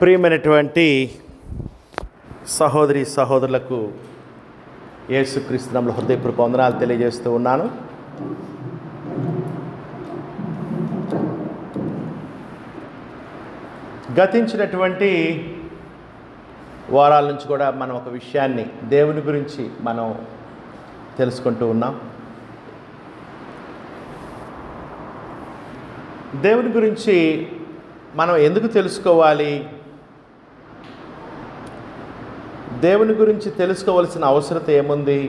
ప్రియమైనటువంటి సహోదరి సహోదరులకు యేసుక్రీస్తు నామములో హృదయపూర్వక వందనాలు తెలియజేస్తూ ఉన్నాను. గతించినటువంటి వారాల నుంచి కూడా మనం ఒక విషయాన్ని దేవుని గురించి మనం తెలుసుకుంటూ ఉన్నాం. దేవుని గురించి మనం ఎందుకు తెలుసుకోవాలి, దేవుని గురించి తెలుసుకోవాల్సిన అవసరం ఏముంది,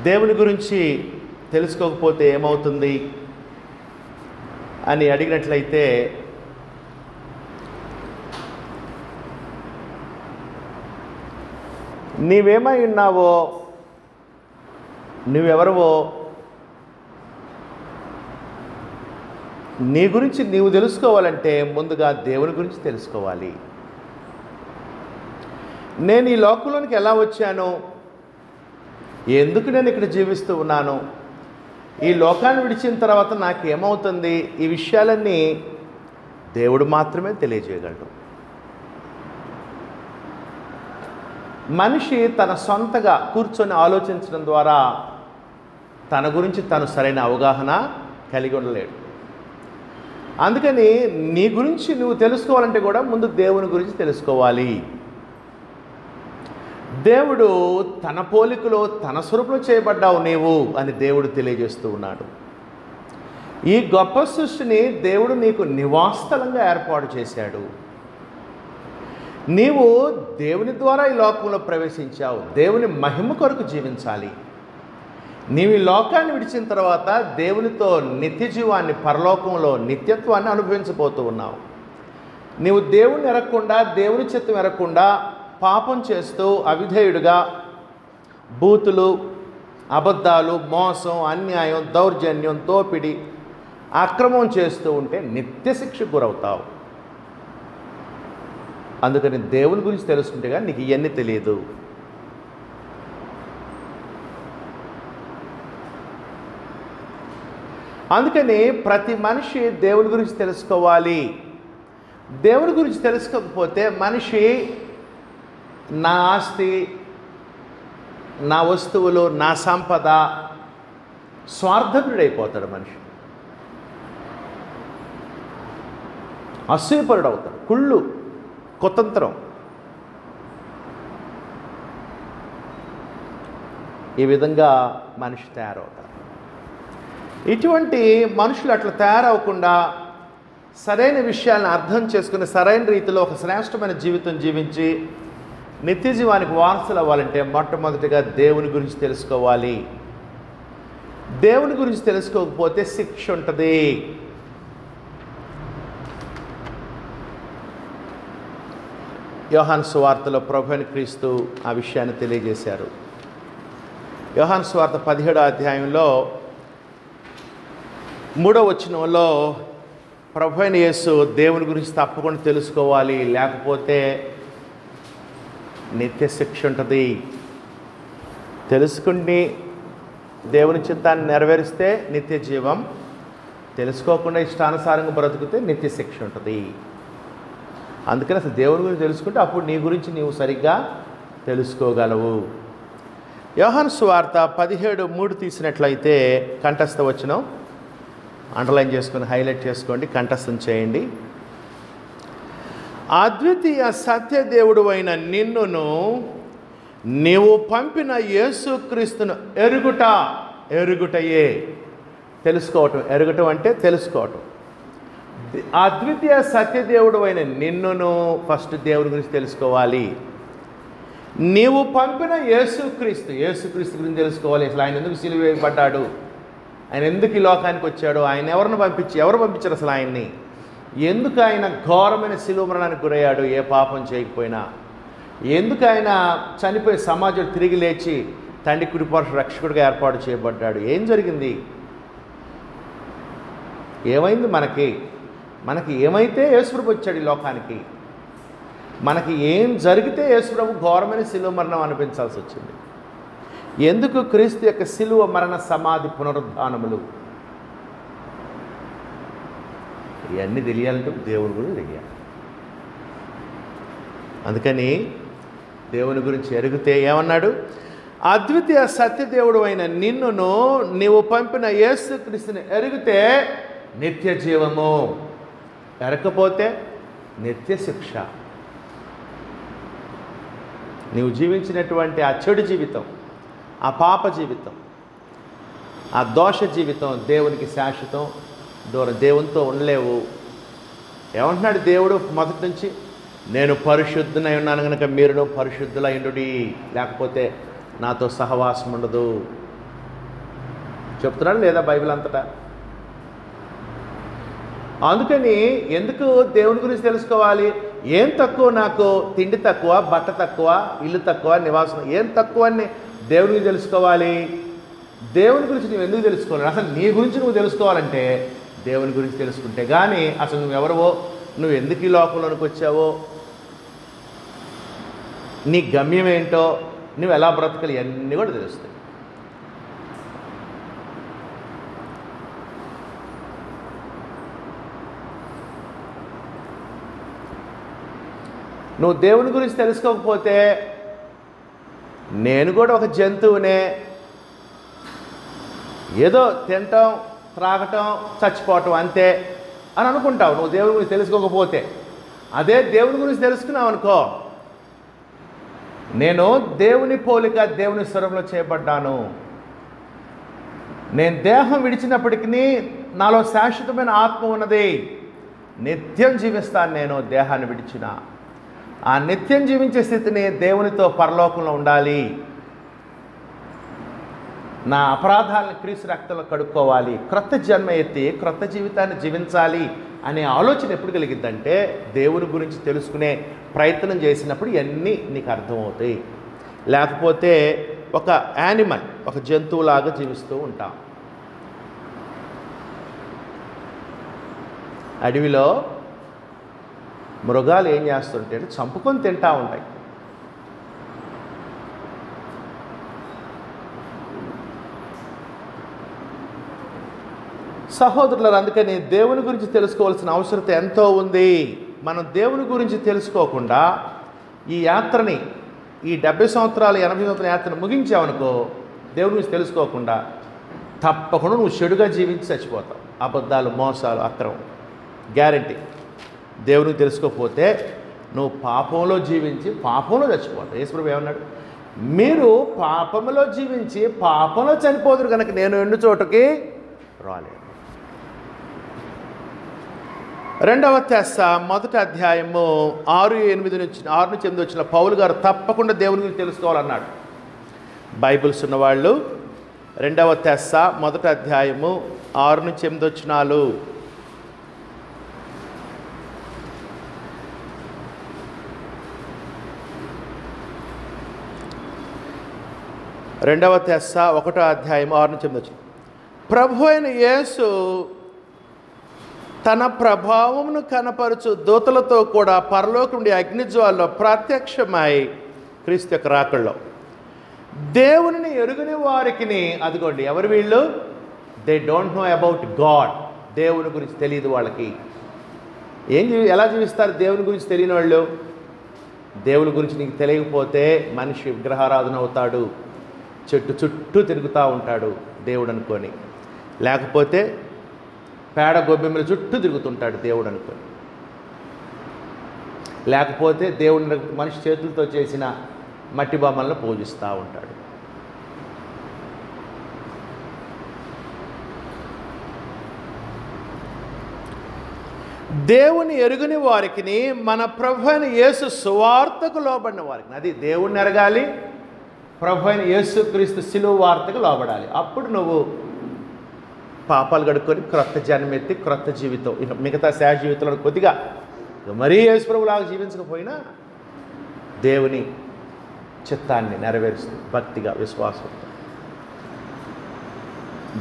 దేవుని గురించి తెలుసుకోకపోతే ఏమవుతుంది అని అడిగినట్లయితే నీవేమై ఉన్నావో, నువ్వెవరవో, నీ గురించి నీవు తెలుసుకోవాలంటే ముందుగా దేవుని గురించి తెలుసుకోవాలి. నేను ఈ లోకంలోనికి ఎలా వచ్చాను, ఎందుకు నేను ఇక్కడ జీవిస్తూ ఉన్నాను, ఈ లోకాన్ని విడిచిన తర్వాత నాకేమవుతుంది, ఈ విషయాలన్నీ దేవుడు మాత్రమే తెలియజేయగలడు. మనిషి తన సొంతగా కూర్చొని ఆలోచించడం ద్వారా తన గురించి తను సరైన అవగాహన కలిగి ఉండలేడు. అందుకని నీ గురించి నువ్వు తెలుసుకోవాలంటే కూడా ముందు దేవుని గురించి తెలుసుకోవాలి. దేవుడు తన పోలికలో తన స్వరూపంలో చేయబడ్డావు నీవు అని దేవుడు తెలియజేస్తూ ఉన్నాడు. ఈ గొప్ప సృష్టిని దేవుడు నీకు నివాసస్థలంగా ఏర్పాటు చేశాడు. నీవు దేవుని ద్వారా ఈ లోకంలో ప్రవేశించావు. దేవుని మహిమ కొరకు జీవించాలి. నీవు ఈ లోకాన్ని విడిచిన తర్వాత దేవునితో నిత్య జీవాన్ని, పరలోకంలో నిత్యత్వాన్ని అనుభవించబోతూ ఉన్నావు. నీవు దేవుని ఎరగకుండా, దేవుని చిత్తం ఎరగకుండా పాపం చేస్తూ అవిధేయుడిగా బూతులు, అబద్ధాలు, మోసం, అన్యాయం, దౌర్జన్యం, దోపిడి, అక్రమం చేస్తూ ఉంటే నిత్య శిక్షకు గురవుతావు. అందుకని దేవుని గురించి తెలుసుకుంటే కానీ నీకు ఇవన్నీ తెలియదు. అందుకని ప్రతి మనిషి దేవుని గురించి తెలుసుకోవాలి. దేవుని గురించి తెలుసుకోకపోతే మనిషి నా ఆస్తి, నా వస్తువులు, నా సంపద, స్వార్థపరుడైపోతాడు. మనిషి అసూయపరుడు అవుతాడు. కుళ్ళు, కుతంత్రం, ఈ విధంగా మనిషి తయారవుతాడు. ఇటువంటి మనుషులు అట్లా తయారవకుండా సరైన విషయాలను అర్థం చేసుకుని సరైన రీతిలో ఒక శ్రేష్టమైన జీవితం జీవించి నిత్య జీవానికి వారసులు అవ్వాలంటే మొట్టమొదటిగా దేవుని గురించి తెలుసుకోవాలి. దేవుని గురించి తెలుసుకోకపోతే శిక్ష ఉంటుంది. యోహాను సువార్తలో ప్రభువైన క్రీస్తు ఆ విషయాన్ని తెలియజేశారు. యోహాను సువార్త 17వ అధ్యాయంలో 3వ వచనంలో ప్రభువైన యేసు దేవుని గురించి తప్పకుండా తెలుసుకోవాలి, లేకపోతే నిత్య శిక్ష ఉంటుంది. తెలుసుకుని దేవుని చిత్తాన్ని నెరవేరిస్తే నిత్య జీవం, తెలుసుకోకుండా ఇష్టానుసారంగా బ్రతుకుతే నిత్య శిక్ష ఉంటుంది. అందుకని అసలు దేవుని గురించి తెలుసుకుంటే అప్పుడు నీ గురించి నీవు సరిగ్గా తెలుసుకోగలవు. యోహాను సువార్త 17:3 తీసినట్లయితే కంఠస్థ వచనం అండర్లైన్ చేసుకొని హైలైట్ చేసుకోండి, కంఠస్థం చేయండి. అద్వితీయ సత్యదేవుడు అయిన నిన్నును నీవు పంపిన యేసుక్రీస్తును ఎరుగుటయే. తెలుసుకోవటం, ఎరుగటం అంటే తెలుసుకోవటం. అద్వితీయ సత్యదేవుడు అయిన నిన్నును, ఫస్ట్ దేవుడి గురించి తెలుసుకోవాలి. నీవు పంపిన యేసుక్రీస్తు గురించి తెలుసుకోవాలి. అసలు ఆయన ఎందుకు సిలువ వేయబడ్డాడు, ఆయన ఎందుకు ఈ లోకానికి వచ్చాడు, ఆయన ఎవరు పంపించారు, అసలు ఆయన్ని ఎందుకు ఆయన ఘోరమైన సిలువ మరణానికి గురయ్యాడు, ఏ పాపం చేయకపోయినా, ఎందుకు ఆయన చనిపోయి సమాజం తిరిగి లేచి తండ్రి కుడిపార్శ్వ రక్షకుడిగా ఏర్పాటు చేయబడ్డాడు, ఏం జరిగింది, ఏమైంది, మనకి ఏమైతే యేసుప్రభు వచ్చాడు ఈ లోకానికి, మనకి ఏం జరిగితే యేసుప్రభు ఘోరమైన సిలువ మరణం అనిపించాల్సి వచ్చింది, ఎందుకు క్రీస్తు యొక్క సిలువ మరణ సమాధి పునరుద్ధానములు ఇవన్నీ తెలియాలంటే దేవుని గురించి తెలియాలి. అందుకని దేవుని గురించి ఎరిగితే ఏమన్నాడు? అద్వితీయ సత్యదేవుడు అయిన నిన్నును నీవు పంపిన యేసుక్రీస్తుని ఎరిగితే నిత్య జీవము, ఎరకపోతే నిత్య శిక్ష. నీవు జీవించినటువంటి ఆ చెడు జీవితం, ఆ పాప జీవితం, ఆ దోష జీవితం దేవునికి శాశ్వతం. దేవునితో ఉండలేవు. ఏమంటున్నాడు దేవుడు మొదటి నుంచి? నేను పరిశుద్ధునై ఉన్నాను కనుక మీరును పరిశుద్ధులైండుడి, లేకపోతే నాతో సహవాసం ఉండదు చెప్తున్నాడు లేదా బైబిల్ అంతటా? అందుకని ఎందుకు దేవుని గురించి తెలుసుకోవాలి? ఏం తక్కువ నాకు? తిండి తక్కువ, బట్ట తక్కువ, ఇల్లు తక్కువ, నివాసం ఏం తక్కువ అని దేవుని గురించి తెలుసుకోవాలి? దేవుని గురించి నువ్వు ఎందుకు తెలుసుకోవాలి? అసలు నీ గురించి నువ్వు తెలుసుకోవాలంటే దేవుని గురించి తెలుసుకుంటే కానీ అసలు నువ్వెవరవో, నువ్వు ఎందుకు ఈ లోకంలోనికి వచ్చావో, నీ గమ్యం ఏంటో, నువ్వు ఎలా బ్రతకాలి, ఇవన్నీ కూడా తెలుస్తాయి. నువ్వు దేవుని గురించి తెలుసుకోకపోతే నేను కూడా ఒక జంతువునే, ఏదో తినటం, త్రాగటం, చచ్చిపోవటం అంతే అని అనుకుంటావు నువ్వు దేవుని గురించి తెలుసుకోకపోతే. అదే దేవుని గురించి తెలుసుకున్నావు అనుకో, నేను దేవుని పోలిక, దేవుని స్వరంలో చేయబడ్డాను, నేను దేహం విడిచినప్పటికీ నాలో శాశ్వతమైన ఆత్మ ఉన్నది, నిత్యం జీవిస్తాను నేను దేహాన్ని విడిచిన. ఆ నిత్యం జీవించే స్థితిని దేవునితో పరలోకంలో ఉండాలి, నా అపరాధాలను క్రీస్తు రక్తంలో కడుక్కోవాలి, క్రొత్త జన్మ ఎత్తి క్రొత్త జీవితాన్ని జీవించాలి అనే ఆలోచన ఎప్పుడు కలిగిద్దంటే దేవుని గురించి తెలుసుకునే ప్రయత్నం చేసినప్పుడు ఇవన్నీ నీకు అర్థమవుతాయి. లేకపోతే ఒక యానిమల్, ఒక జంతువులాగా జీవిస్తూ ఉంటాం. అడవిలో మృగాలు ఏం చేస్తుంటే చంపుకొని తింటూ ఉంటాయి. సహోదరులారా, అందుకని దేవుని గురించి తెలుసుకోవాల్సిన అవసరం ఎంతో ఉంది. మనం దేవుని గురించి తెలుసుకోకుండా ఈ యాత్రని, ఈ 70 సంవత్సరాలు 80 సంవత్సరాల యాత్రను ముగించావనుకో, దేవుని గురించి తెలుసుకోకుండా తప్పకుండా నువ్వు చెడుగా జీవించి చచ్చిపోతావు. అబద్ధాలు, మోసాలు, అక్రమం గ్యారంటీ. దేవునికి తెలుసుకోకపోతే నువ్వు పాపంలో జీవించి పాపంలో చచ్చిపోతావు. యేసుప్రభువు ఏమన్నాడు? మీరు పాపంలో జీవించి పాపంలో చనిపోదురు కనుక నేను ఎండు చోటకి రాలేదు. 2వ తెస్స 1వ అధ్యాయము 6-8 వచ్చిన పౌలు గారు తప్పకుండా దేవుని గురించి తెలుసుకోవాలన్నాడు. బైబిల్స్ ఉన్నవాళ్ళు 2వ తెస్స 1వ అధ్యాయము 6-8 వచనాలు. రెండవ తెస్స 1వ అధ్యాయం 6-8 వచ్చిన ప్రభు అయిన యేసు తన ప్రభావమును కనపరచు దూతలతో కూడా పరలోకం నుండి అగ్నిజ్వాలలో ప్రత్యక్షమై క్రీస్తు యొక్క రాకల్లో దేవునిని ఎరుగని వారికి, అదిగోండి ఎవరు వీళ్ళు? They don't know about God. దేవుని గురించి తెలియదు వాళ్ళకి. ఎలా జీవిస్తారు దేవుని గురించి తెలియని వాళ్ళు? దేవుని గురించి నీకు తెలియకపోతే మనిషి విగ్రహారాధన అవుతాడు, చెట్టు చుట్టూ తిరుగుతూ ఉంటాడు దేవుడు అనుకొని, లేకపోతే పేడ గొబ్బెమ్మల చుట్టూ తిరుగుతుంటాడు దేవుడు అనుకొని, లేకపోతే దేవుడిని మనిషి చేతులతో చేసిన మట్టి బొమ్మలను పూజిస్తూ ఉంటాడు. దేవుని ఎరుగని వారికి, మన ప్రభు అయిన యేసు సువార్తకు లోబడిన వారికి, అది దేవుణ్ణి ఎరగాలి, ప్రభు అయిన యేసుక్రీస్తు శిలువ వార్తకు లోబడాలి. అప్పుడు నువ్వు పాపాలు గడుక్కొని క్రొత్త జన్మెత్తి క్రొత్త జీవితం, మిగతా శాశ్వత జీవితంలో కొద్దిగా మరీ యేసు ప్రభులాగా జీవించకపోయినా దేవుని చిత్తాన్ని నెరవేరుస్తూ భక్తిగా, విశ్వాసంతో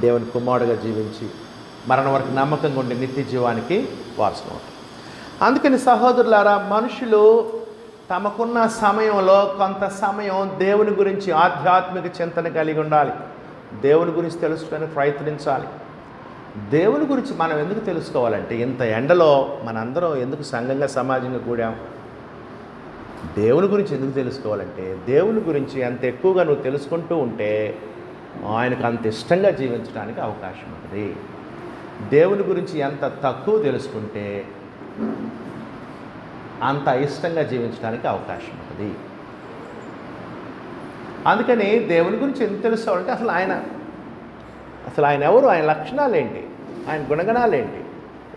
దేవుని కుమారుడుగా జీవించి మరణం వరకు నమ్మకంగా ఉండే నిత్య జీవానికి వారసులు. అందుకని సహోదరులారా, మనుషులు తమకున్న సమయంలో కొంత సమయం దేవుని గురించి ఆధ్యాత్మిక చింతన కలిగి ఉండాలి, దేవుని గురించి తెలుసుకోవడానికి ప్రయత్నించాలి. దేవుని గురించి మనం ఎందుకు తెలుసుకోవాలంటే, ఇంత ఎండలో మనందరం ఎందుకు సంఘంగా సమాజంగా కూడాం? దేవుని గురించి ఎందుకు తెలుసుకోవాలంటే, దేవుని గురించి అంత ఎక్కువగా నువ్వు తెలుసుకుంటూ ఉంటే ఆయనకు అంత ఇష్టంగా జీవించడానికి అవకాశం ఉంటుంది. దేవుని గురించి ఎంత తక్కువ తెలుసుకుంటే అంత ఇష్టంగా జీవించడానికి అవకాశం ఉంటుంది. అందుకని దేవుని గురించి ఎందుకు తెలుసుకోవాలంటే, అసలు ఆయన ఎవరు, ఆయన లక్షణాలు ఏంటి, ఆయన గుణగణాలు ఏంటి,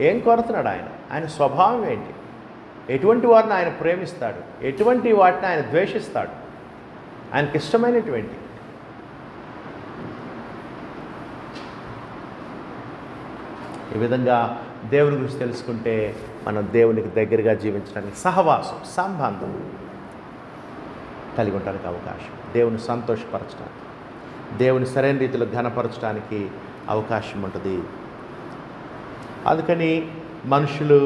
ఏం కోరుతున్నాడు ఆయన స్వభావం ఏంటి, ఎటువంటి వారిని ఆయన ప్రేమిస్తాడు, ఎటువంటి వాటిని ఆయన ద్వేషిస్తాడు, ఆయనకి ఇష్టమైనటువంటి. ఈ విధంగా దేవుని గురించి తెలుసుకుంటే మనం దేవునికి దగ్గరగా జీవించడానికి, సహవాసం, సంబంధం కలిగి ఉండడానికి అవకాశం, దేవుని సంతోషపరచడానికి, దేవుని సరైన రీతిలో ఘనపరచడానికి అవకాశం ఉంటుంది. అందుకని మనుషులు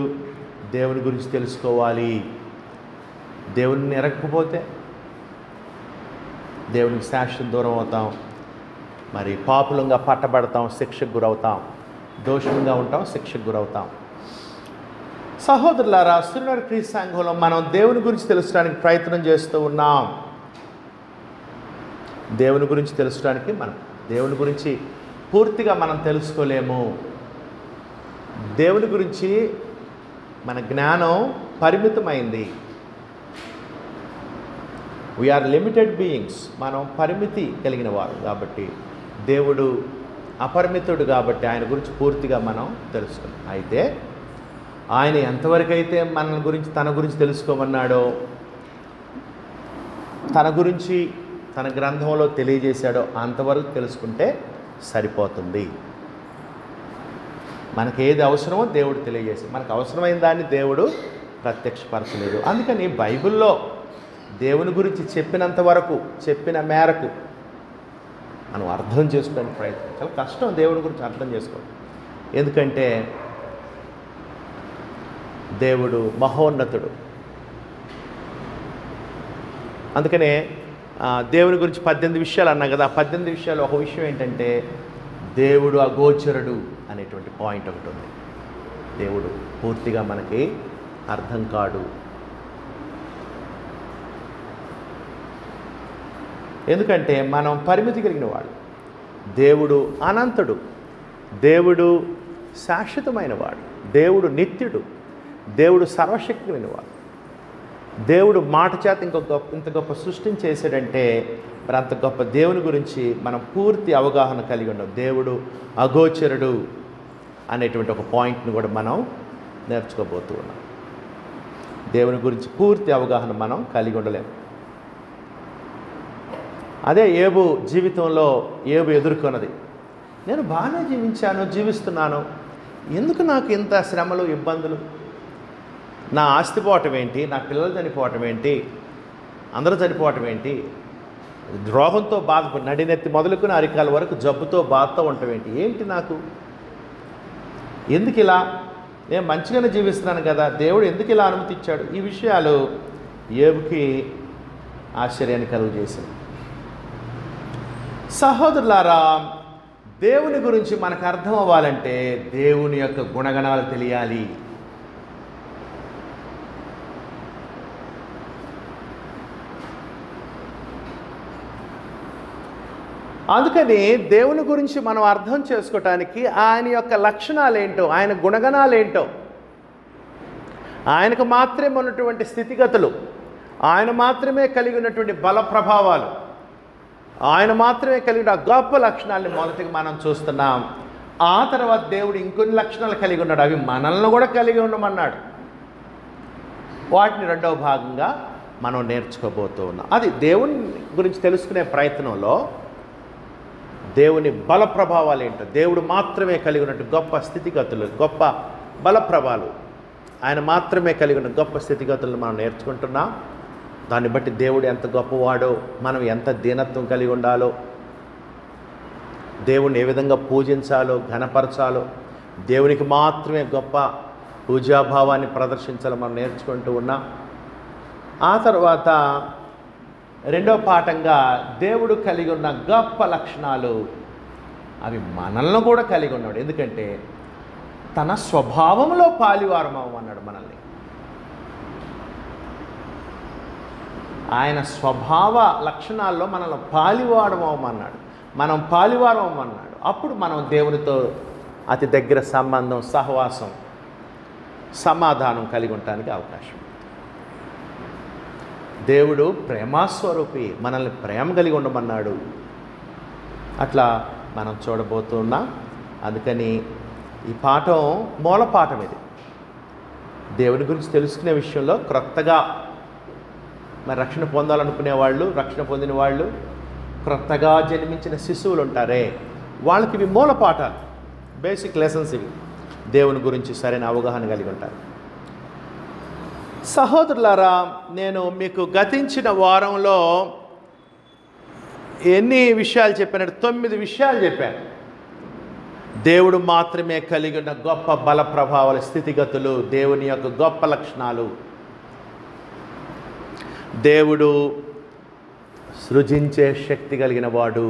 దేవుని గురించి తెలుసుకోవాలి. దేవుని ఎరగకపోతే దేవునికి శాశ్వత దూరం అవుతాం, మరి పాపులంగా పట్టబడతాం, శిక్షకు గురవుతాం, దోషంగా ఉంటాం, శిక్షకు గురవుతాం. సహోదరులారా, సిరునగర్ క్రీస్తు సంఘంలో మనం దేవుని గురించి తెలుసుకోవడానికి ప్రయత్నం చేస్తూ ఉన్నాం. దేవుని గురించి తెలుసుకోవడానికి దేవుని గురించి పూర్తిగా మనం తెలుసుకోలేము. దేవుని గురించి మన జ్ఞానం పరిమితమైంది. We are limited beings. మనం పరిమితి కలిగిన వారు కాబట్టి, దేవుడు అపరిమితుడు కాబట్టి ఆయన గురించి పూర్తిగా మనం తెలుసుకున్నాం. అయితే ఆయన ఎంతవరకు అయితే తన గురించి తెలుసుకోమన్నాడో, తన గురించి తన గ్రంథంలో తెలియజేశాడో అంతవరకు తెలుసుకుంటే సరిపోతుంది. మనకి ఏది అవసరమో దేవుడు తెలియజేశాడు. మనకు అవసరమైన దాన్ని దేవుడు ప్రత్యక్షపరచలేదు. అందుకని బైబిల్లో దేవుని గురించి చెప్పినంత వరకు, చెప్పిన మేరకు మనం అర్థం చేసుకోవడానికి ప్రయత్నం. చాలా కష్టం దేవుని గురించి అర్థం చేసుకోవడం. ఎందుకంటే దేవుడు మహోన్నతుడు. అందుకనే దేవుని గురించి 18 విషయాలు అన్నా కదా. 18 విషయాలు ఒక విషయం ఏంటంటే, దేవుడు అగోచరుడు అనేటువంటి పాయింట్ ఒకటి ఉంది. దేవుడు పూర్తిగా మనకి అర్థం కాడు. ఎందుకంటే మనం పరిమితి కలిగిన వాడు. దేవుడు అనంతుడు, దేవుడు శాశ్వతమైన వాడు, దేవుడు నిత్యుడు, దేవుడు సర్వశక్తి కలిగినవాడు. దేవుడు మాట చేత ఇంత గొప్ప సృష్టిని చేశాడంటే మరి అంత గొప్ప దేవుని గురించి మనం పూర్తి అవగాహన కలిగి ఉన్నాం. దేవుడు అగోచరుడు అనేటువంటి ఒక పాయింట్ని కూడా మనం నేర్చుకోబోతూ ఉన్నాం. దేవుని గురించి పూర్తి అవగాహన మనం కలిగి ఉండలేము. అదే ఏబు జీవితంలో ఏబు ఎదుర్కొన్నది. నేను బాగానే జీవిస్తున్నాను, ఎందుకు నాకు ఇంత శ్రమలు, ఇబ్బందులు, నా ఆస్తి పోవటం ఏంటి, నా పిల్లలు చనిపోవటం ఏంటి, అందరూ చనిపోవటం ఏంటి, ద్రోహంతో బాధపడి నడినెత్తి మొదలుకుని అరికాల వరకు జబ్బుతో బాధతో ఉండటం ఏంటి నాకు, ఎందుకు ఇలా, నేను మంచిగానే జీవిస్తున్నాను కదా, దేవుడు ఎందుకు ఇలా అనుమతి ఇచ్చాడు? ఈ విషయాలు ఏబుకి ఆశ్చర్యాన్ని కలుగు చేశాయి. సహోదరులారా, దేవుని గురించి మనకు అర్థం అవ్వాలంటే దేవుని యొక్క గుణగణాలు తెలియాలి. అందుకని దేవుని గురించి మనం అర్థం చేసుకోవటానికి ఆయన యొక్క లక్షణాలు ఏంటో, ఆయన గుణగణాలు ఏంటో, ఆయనకు మాత్రమే ఉన్నటువంటి స్థితిగతులు, ఆయన మాత్రమే కలిగి ఉన్నటువంటి బల ప్రభావాలు, ఆయన మాత్రమే కలిగిన గొప్ప లక్షణాలని మొదటిగా మనం చూస్తున్నాం. ఆ తర్వాత దేవుడు ఇంకొన్ని లక్షణాలు కలిగి ఉన్నాడు, అవి మనల్ని కూడా కలిగి ఉండమన్నాడు. వాటిని రెండవ భాగంగా మనం నేర్చుకోబోతూ ఉన్నాం. అది దేవుని గురించి తెలుసుకునే ప్రయత్నంలో దేవుని బల ప్రభావాలు ఏంటో, దేవుడు మాత్రమే కలిగి ఉన్నట్టు గొప్ప స్థితిగతులు, గొప్ప బల ప్రభావాలు, ఆయన మాత్రమే కలిగి ఉన్న గొప్ప స్థితిగతులను మనం నేర్చుకుంటున్నాం. దాన్ని బట్టి దేవుడు ఎంత గొప్పవాడో, మనం ఎంత దీనత్వం కలిగి ఉండాలో, దేవుణ్ణి ఏ విధంగా పూజించాలో, ఘనపరచాలో, దేవునికి మాత్రమే గొప్ప పూజాభావాన్ని ప్రదర్శించాలో మనం నేర్చుకుంటూ ఉన్నాం. ఆ తర్వాత రెండవ పాఠంగా దేవుడు కలిగి ఉన్న గొప్ప లక్షణాలు అవి మనల్ని కూడా కలిగి ఉన్నాడు. ఎందుకంటే తన స్వభావంలో పాలివారం అవ్వమన్నాడు మనల్ని. ఆయన స్వభావ లక్షణాల్లో మనల్ని పాలివారం అవ్వమన్నాడు, మనం పాలివారం అవ్వమన్నాడు. అప్పుడు మనం దేవునితో అతి దగ్గర సంబంధం, సహవాసం, సమాధానం కలిగి ఉండటానికి అవకాశం. దేవుడు ప్రేమస్వరూపి, మనల్ని ప్రేమ కలిగి ఉండమన్నాడు. అట్లా మనం చూడబోతున్నాం. అందుకని ఈ పాఠం మూల పాఠం ఇది. దేవుని గురించి తెలుసుకునే విషయంలో క్రొత్తగా మరి రక్షణ పొందాలనుకునే వాళ్ళు, రక్షణ పొందిన వాళ్ళు, క్రొత్తగా జన్మించిన శిశువులు ఉంటారే, వాళ్ళకి ఇవి మూల పాఠాలు, బేసిక్ లెసన్స్ ఇవి. దేవుని గురించి సరైన అవగాహన కలిగి ఉంటారు. సహోదరులారా, నేను మీకు గతించిన వారంలో ఎన్ని విషయాలు చెప్పానంటే 9 విషయాలు చెప్పాను. దేవుడు మాత్రమే కలిగి ఉన్న గొప్ప బల ప్రభావాల స్థితిగతులు, దేవుని యొక్క గొప్ప లక్షణాలు. దేవుడు సృజించే శక్తి కలిగిన వాడు.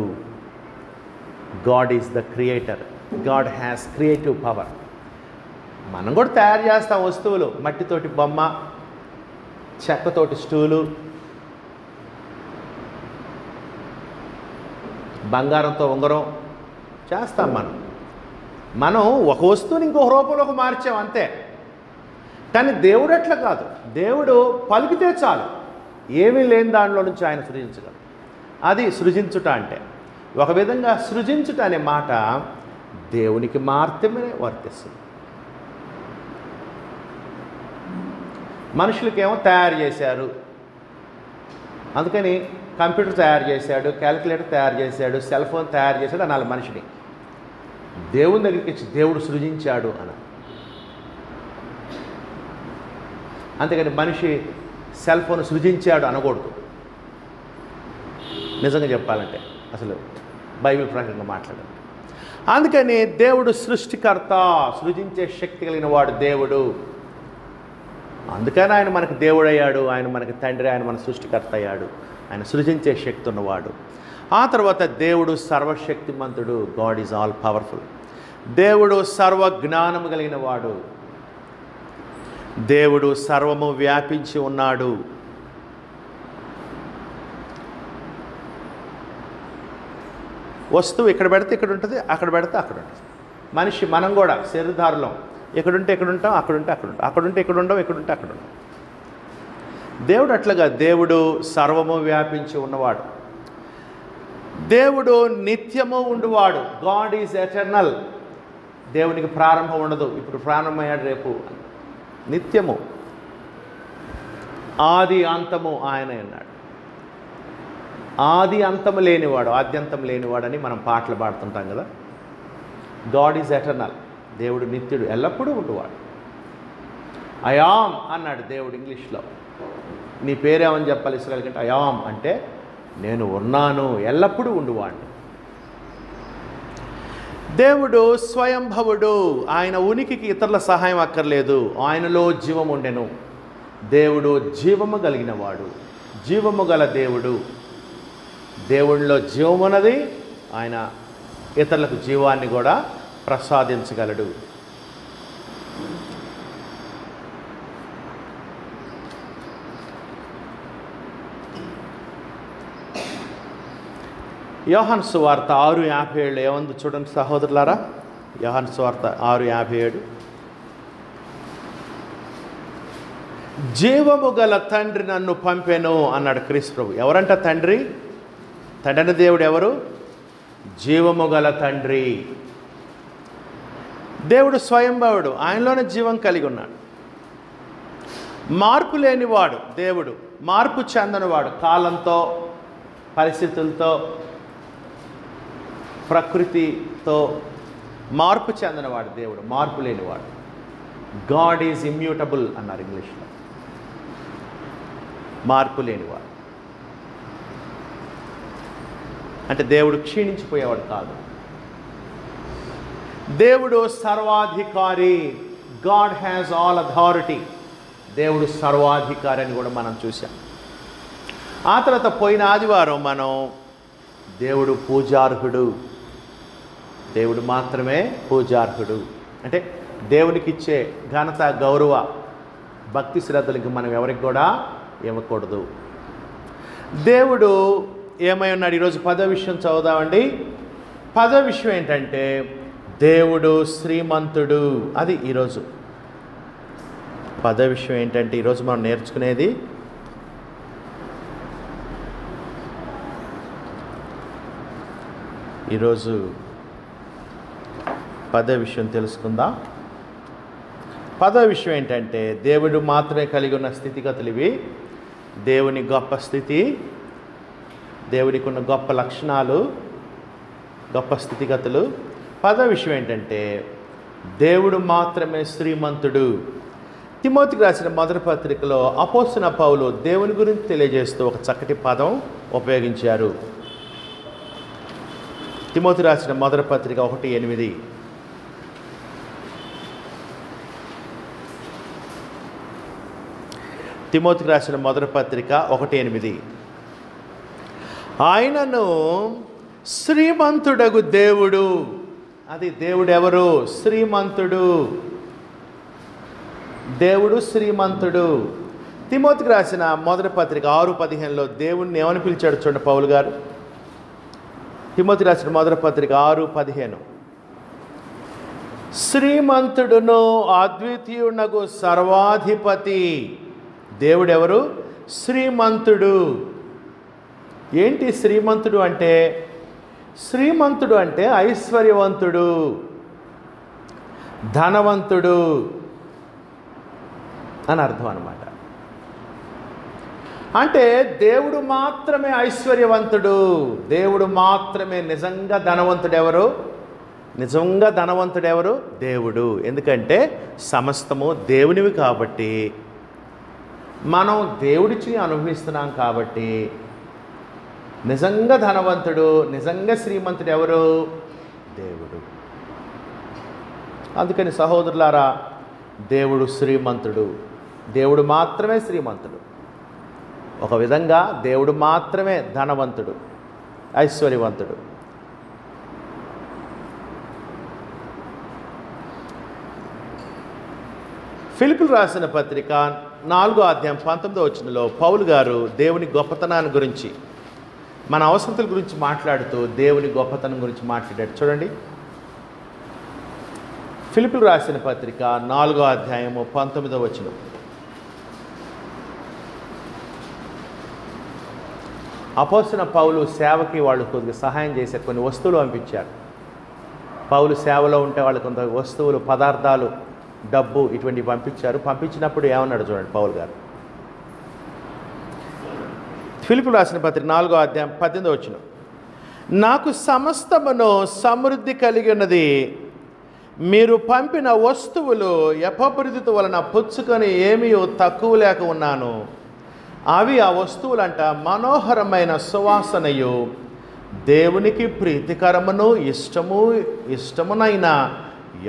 God is the creator, God has creative power. మనం కూడా తయారు చేస్తాం వస్తువులు, మట్టితోటి బొమ్మ, చెక్కతోటి స్టూలు, బంగారంతో ఉంగరం చేస్తాం. మనం ఒక వస్తువుని ఇంకొక రూపంలోకి మార్చాం అంతే. కానీ దేవుడు అట్లా కాదు. దేవుడు పలికితే చాలు, ఏమీ లేని దానిలో నుంచి ఆయన సృజించగలరు. అది సృజించుట అంటే. ఒక విధంగా సృజించుట అనే మాట దేవునికి మాత్రమే వర్తిస్తుంది. మనుషులకేమో తయారు చేశారు, అందుకని కంప్యూటర్ తయారు చేశాడు, క్యాలిక్యులేటర్ తయారు చేశాడు, సెల్ ఫోన్ తయారు చేశాడు అనాలి మనిషిని. దేవుని దగ్గరికి వచ్చి దేవుడు సృజించాడు అని. అంతేకాని మనిషి సెల్ ఫోన్ సృజించాడు అనకూడదు. నిజంగా చెప్పాలంటే అసలు బైబిల్ ప్రకారంగా మాట్లాడాలి. అందుకని దేవుడు సృష్టికర్త, సృజించే శక్తి కలిగిన వాడు దేవుడు. అందుకని ఆయన మనకు దేవుడు అయ్యాడు, ఆయన మనకి తండ్రి, ఆయన మన సృష్టికర్త అయ్యాడు, ఆయన సృజించే శక్తి ఉన్నవాడు. ఆ తర్వాత దేవుడు సర్వశక్తిమంతుడు, గాడ్ ఈజ్ ఆల్ పవర్ఫుల్. దేవుడు సర్వజ్ఞానము కలిగిన వాడు, దేవుడు సర్వము వ్యాపించి ఉన్నాడు. వస్తువు ఇక్కడ పెడితే ఇక్కడ ఉంటుంది, అక్కడ పెడితే అక్కడ ఉంటుంది. మనిషి మనం కూడా శరీరధారులం, ఎక్కడుంటే ఎక్కడ ఉంటాం, అక్కడుంటే అక్కడ ఉంటాం, అక్కడుంటే ఇక్కడ ఉండం, ఎక్కడుంటే అక్కడ ఉంటాం. దేవుడు అట్లాగా దేవుడు సర్వము వ్యాపించి ఉన్నవాడు. దేవుడు నిత్యము ఉండువాడు. God is eternal. దేవునికి ప్రారంభం ఉండదు, ఇప్పుడు ప్రారంభమయ్యాడు, రేపు నిత్యము. ఆది అంతము ఆయన అన్నాడు. ఆది అంతము లేనివాడు, ఆద్యంతం లేనివాడు అని మనం పాటలు పాడుతుంటాం కదా. God is eternal. దేవుడు నిత్యుడు, ఎల్లప్పుడూ ఉండువాడు. అయామ్ అన్నాడు దేవుడు ఇంగ్లీష్లో. నీ పేరేమని చెప్పాలి ఇస్రాయేల్ కంటే? అయామ్ అంటే నేను ఉన్నాను, ఎల్లప్పుడూ ఉండువాడు. దేవుడు స్వయంభవుడు. ఆయన ఉనికికి ఇతరుల సహాయం అక్కర్లేదు, ఆయనలో జీవం ఉండెను. దేవుడు జీవము కలిగిన వాడు, జీవము గల దేవుడు. దేవుడిలో జీవం ఉన్నది, ఆయన ఇతరులకు జీవాన్ని కూడా ప్రసాదించగలడు. యోహాను సువార్త 6:57 ఏముంది చూడండి సహోదరులారా. యోహాను సువార్త 6:57. జీవము గల తండ్రి నన్ను పంపెను అన్నాడు క్రీస్తు ప్రభు. ఎవరంట తండ్రి? తండ్రి దేవుడు ఎవరు? జీవము గల తండ్రి. దేవుడు స్వయంభవుడు, ఆయనలోనే జీవం కలిగి ఉన్నాడు. మార్పు లేనివాడు దేవుడు, మార్పు చెందనివాడు. కాలంతో, పరిస్థితులతో, ప్రకృతితో మార్పు చెందినవాడు దేవుడు, మార్పు లేనివాడు. గాడ్ ఈజ్ ఇమ్యూటబుల్ అన్నారు ఇంగ్లీష్లో. మార్పు లేనివాడు అంటే దేవుడు క్షీణించిపోయేవాడు కాదు. దేవుడు సర్వాధికారి. God has all authority. దేవుడు సర్వాధికారి అని కూడా మనం చూసాం. ఆ తర్వాత పోయిన ఆదివారం మనం దేవుడు పూజార్హుడు, దేవుడు మాత్రమే పూజార్హుడు. అంటే దేవునికి ఇచ్చే ఘనత, గౌరవ, భక్తి శ్రద్ధలకి మనం ఎవరికి కూడా ఇవ్వకూడదు. దేవుడు ఏమై ఉన్నాడు? ఈరోజు 10వ విషయం చదువుదామండి. 10వ విషయం ఏంటంటే దేవుడు శ్రీమంతుడు. అది ఈరోజు 10వ విషయం ఏంటంటే ఈరోజు మనం నేర్చుకునేది ఈరోజు 10వ విషయం తెలుసుకుందాం. 10వ విషయం ఏంటంటే దేవుడు మాత్రమే కలిగి ఉన్న స్థితిగతులు ఇవి. దేవుని గొప్ప స్థితి, దేవునికి ఉన్న గొప్ప లక్షణాలు, గొప్ప స్థితిగతులు. 10వ విషయం ఏంటంటే దేవుడు మాత్రమే శ్రీమంతుడు. తిమోతికి రాసిన మొదటి పత్రికలో అపోస్తలుడైన పౌలు దేవుని గురించి తెలియజేస్తూ ఒక చక్కటి పదం ఉపయోగించారు. తిమోతికి రాసిన మొదటి పత్రిక 1:8. తిమోతికి రాసిన మొదటి పత్రిక 1:8. ఆయనను శ్రీమంతుడగు దేవుడు. అది దేవుడు ఎవరు? శ్రీమంతుడు. దేవుడు శ్రీమంతుడు. తిమోతికి రాసిన మొదటి పత్రిక 6:15లో దేవుణ్ణి ఏమని పిలిచాడు చూడండి పౌలు గారు. తిమోతికి రాసిన మొదటి పత్రిక 6:15. శ్రీమంతుడును అద్వితీయునగు సర్వాధిపతి. దేవుడు ఎవరు? శ్రీమంతుడు. ఏంటి శ్రీమంతుడు అంటే? శ్రీమంతుడు అంటే ఐశ్వర్యవంతుడు, ధనవంతుడు అని అర్థం అన్నమాట. అంటే దేవుడు మాత్రమే ఐశ్వర్యవంతుడు, దేవుడు మాత్రమే నిజంగా ధనవంతుడు. ఎవరు నిజంగా ధనవంతుడు? ఎవరు? దేవుడు. ఎందుకంటే సమస్తము దేవునివి కాబట్టి, మనం దేవుడిని అనుభవిస్తున్నాం కాబట్టి నిజంగా ధనవంతుడు, నిజంగా శ్రీమంతుడు ఎవరు? దేవుడు. అందుకని సహోదరులారా, దేవుడు శ్రీమంతుడు. దేవుడు మాత్రమే శ్రీమంతుడు. ఒక విధంగా దేవుడు మాత్రమే ధనవంతుడు, ఐశ్వర్యవంతుడు. ఫిలిప్పీయులకు రాసిన పత్రిక 4:19 పౌలు గారు దేవుని గొప్పతనాన్ని గురించి, మన అవసరతల గురించి మాట్లాడుతూ దేవుని గొప్పతనం గురించి మాట్లాడాడు. చూడండి, ఫిలిప్పీయులకు రాసిన పత్రిక 4:19. అపోస్తలుడైన పౌలు సేవకి వాళ్ళు కొద్దిగా సహాయం చేశారు, కొన్ని వస్తువులు పంపించారు. పౌలు సేవలో ఉంటే వాళ్ళు కొంత వస్తువులు, పదార్థాలు, డబ్బు ఇటువంటివి పంపించారు. పంపించినప్పుడు ఏమన్నాడు చూడండి పౌలు గారు. ఫిలిప్పీయులకు రాసిన పత్రిక 4:18. నాకు సమస్తమును సమృద్ధి కలిగి ఉన్నది, మీరు పంపిన వస్తువులు ఎపరిదిత వలన పుచ్చుకొని ఏమీ తక్కువ లేక ఉన్నాను. అవి ఆ వస్తువులంట మనోహరమైన సువాసనయు, దేవునికి ప్రీతికరమును ఇష్టమునైన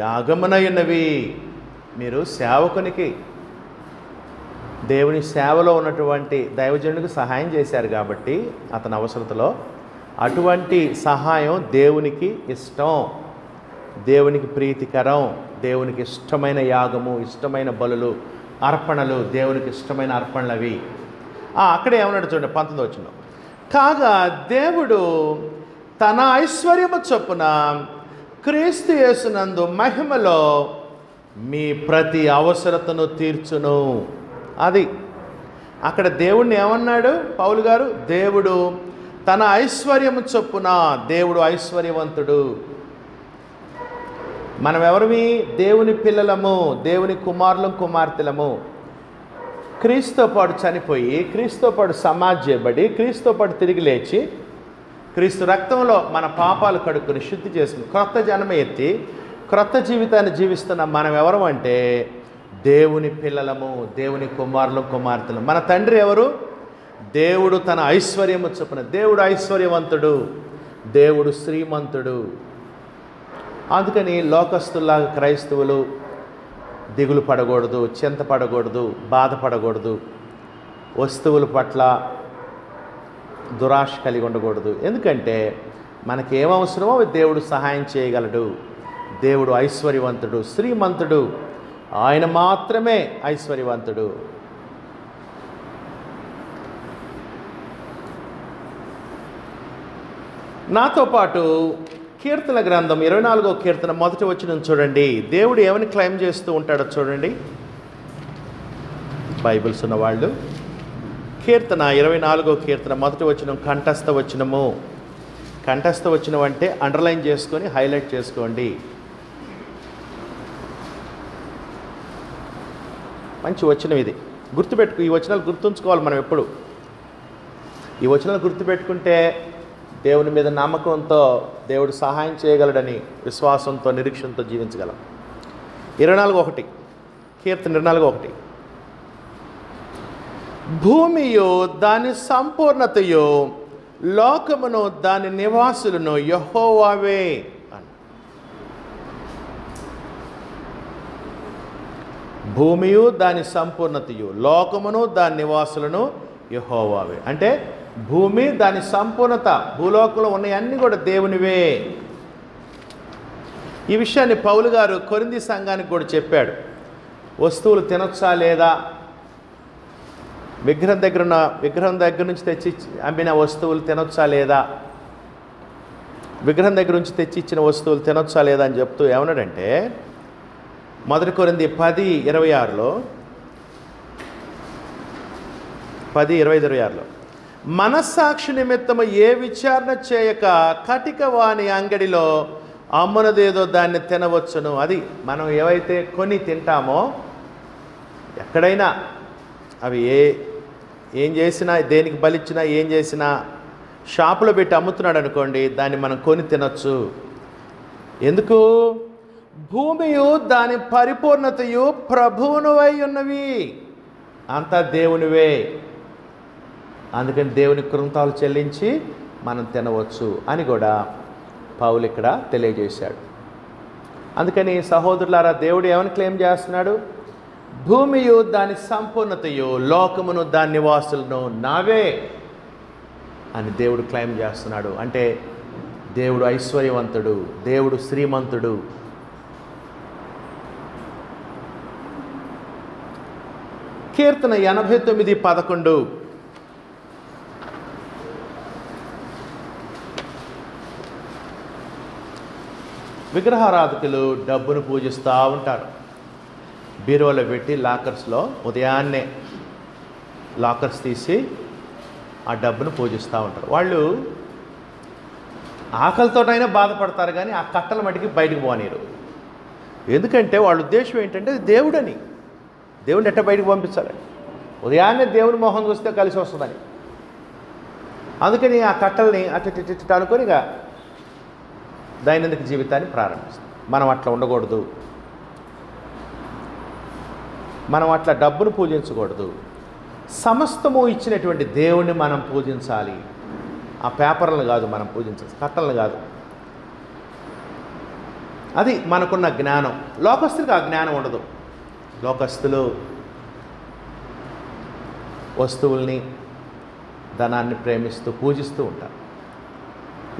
యాగమునైనవి. మీరు సేవకునికి, దేవుని సేవలో ఉన్నటువంటి దైవజనుడికి సహాయం చేశారు కాబట్టి అతని అవసరతలో అటువంటి సహాయం దేవునికి ఇష్టం, దేవునికి ప్రీతికరం, దేవునికి ఇష్టమైన యాగము, ఇష్టమైన బలులు, అర్పణలు, దేవునికి ఇష్టమైన అర్పణలు అవి. అక్కడే ఏమన్నాడు చూడండి 19. కాగా దేవుడు తన ఐశ్వర్యము చొప్పున క్రీస్తు యేసునందు మహిమలో మీ ప్రతి అవసరతను తీర్చును. అది అక్కడ దేవుణ్ణి ఏమన్నాడు పౌలు గారు? దేవుడు తన ఐశ్వర్యము చొప్పున, దేవుడు ఐశ్వర్యవంతుడు. మనం ఎవరివి? దేవుని పిల్లలము, దేవుని కుమారులం, కుమార్తెలము. క్రీస్తుతో పాటు చనిపోయి, క్రీస్తుతో పాటు సమాధి చేయబడి, క్రీస్తుతో పాటు తిరిగి లేచి, క్రీస్తు రక్తంలో మన పాపాలు కడుక్కుని శుద్ధి చేసుకుని క్రొత్త జన్మ ఎత్తి క్రొత్త జీవితాన్ని జీవిస్తున్న మనం ఎవరు అంటే దేవుని పిల్లలము, దేవుని కుమారులం, కుమార్తెలు. మన తండ్రి ఎవరు? దేవుడు తన ఐశ్వర్యము చొప్పున. దేవుడు ఐశ్వర్యవంతుడు, దేవుడు శ్రీమంతుడు. అందుకని లోకస్తుల్లాగా క్రైస్తవులు దిగులు పడకూడదు, చింత పడకూడదు, బాధపడకూడదు, వస్తువుల పట్ల దురాశ కలిగి ఉండకూడదు. ఎందుకంటే మనకేం అవసరమో దేవుడు సహాయం చేయగలడు. దేవుడు ఐశ్వర్యవంతుడు, శ్రీమంతుడు, ఆయన మాత్రమే ఐశ్వర్యవంతుడు. నాతో పాటు కీర్తన గ్రంథం 24వ కీర్తన 1వ వచనం చూడండి. దేవుడు ఏమని క్లెయిమ్ చేస్తూ ఉంటాడో చూడండి. బైబిల్స్ ఉన్నవాళ్ళు కీర్తన 24వ కీర్తన 1వ వచనం కంఠస్థ వచనము. కంఠస్థ వచనం అంటే అండర్లైన్ చేసుకొని హైలైట్ చేసుకోండి. మంచి వచనం ఇది, గుర్తుపెట్టుకు. ఈ వచనాలు గుర్తుంచుకోవాలి మనం ఎప్పుడు. ఈ వచనాలు గుర్తుపెట్టుకుంటే దేవుని మీద నమ్మకంతో దేవుడు సహాయం చేయగలడని విశ్వాసంతో నిరీక్షణతో జీవించగలం. 24:1 కీర్తన 24:1 భూమియు దాని సంపూర్ణతయు లోకమును దాని నివాసులను యెహోవావే అని. భూమియు దాని సంపూర్ణతయు లోకమును దాని నివాసులను యెహోవావే అంటే భూమి దాని సంపూర్ణత, భూలోకంలో ఉన్నవన్నీ కూడా దేవునివే. ఈ విషయాన్ని పౌలు గారు కొరింథీ సంఘానికి కూడా చెప్పాడు. వస్తువులు తినొచ్చా లేదా, విగ్రహం దగ్గర నుంచి తెచ్చి అమ్మిన వస్తువులు తినొచ్చా లేదా, విగ్రహం దగ్గర నుంచి తెచ్చి ఇచ్చిన వస్తువులు తినొచ్చా లేదా అని చెప్తూ ఏమన్నాడంటే 1 కొరింథీ 10:26లో 10:25-26లో మనస్సాక్షి నిమిత్తము ఏ విచారణ చేయక కటిక వాని అంగడిలో అమ్మనదేదో దాన్ని తినవచ్చును. అది మనం ఏవైతే కొని తింటామో ఎక్కడైనా అవి ఏం చేసినా, దేనికి బలిచ్చినా, ఏం చేసినా షాపులో పెట్టి అమ్ముతున్నాడు అనుకోండి, దాన్ని మనం కొని తినొచ్చు. ఎందుకు? భూమియు దాని పరిపూర్ణతయు ప్రభువునువై ఉన్నవి, అంతా దేవునివే. అందుకని దేవుని కృతజ్ఞతలు చెల్లించి మనం తినవచ్చు అని కూడా పౌలు ఇక్కడ తెలియజేశాడు. అందుకని సహోదరులారా, దేవుడు ఏమని క్లెయిమ్ చేస్తున్నాడు? భూమియు దాని సంపూర్ణతయు లోకమును దాని నివాసులను నావే అని దేవుడు క్లెయిమ్ చేస్తున్నాడు. అంటే దేవుడు ఐశ్వర్యవంతుడు, దేవుడు శ్రీమంతుడు. కీర్తన 89:11 విగ్రహారాధకులు డబ్బును పూజిస్తూ ఉంటారు. బీరువాలో పెట్టి లాకర్స్లో ఉదయాన్నే లాకర్స్ తీసి ఆ డబ్బును పూజిస్తూ ఉంటారు. వాళ్ళు ఆకలితోటైనా బాధపడతారు, కానీ ఆ కట్టల మటుకి బయటకు పోనీరు. ఎందుకంటే వాళ్ళ ఉద్దేశం ఏంటంటే దేవుడని, దేవుడిని ఎట్ట బయటకు పంపించాలని, ఉదయాన్నే దేవుని మోహం చూస్తే కలిసి వస్తుందని. అందుకని ఆ కట్టల్ని అట్ట అనుకొని ఇక దైనందిక జీవితాన్ని ప్రారంభిస్తాం. మనం అట్లా ఉండకూడదు, మనం అట్లా డబ్బును పూజించకూడదు. సమస్తము ఇచ్చినటువంటి దేవుణ్ణి మనం పూజించాలి. ఆ పేపర్లను కాదు మనం పూజించాలి, కట్టలను కాదు. అది మనకున్న జ్ఞానం. లోకస్తులకు ఆ జ్ఞానం ఉండదు. లోకస్తులు వస్తువుల్ని, ధనాన్ని ప్రేమిస్తూ పూజిస్తూ ఉంటారు.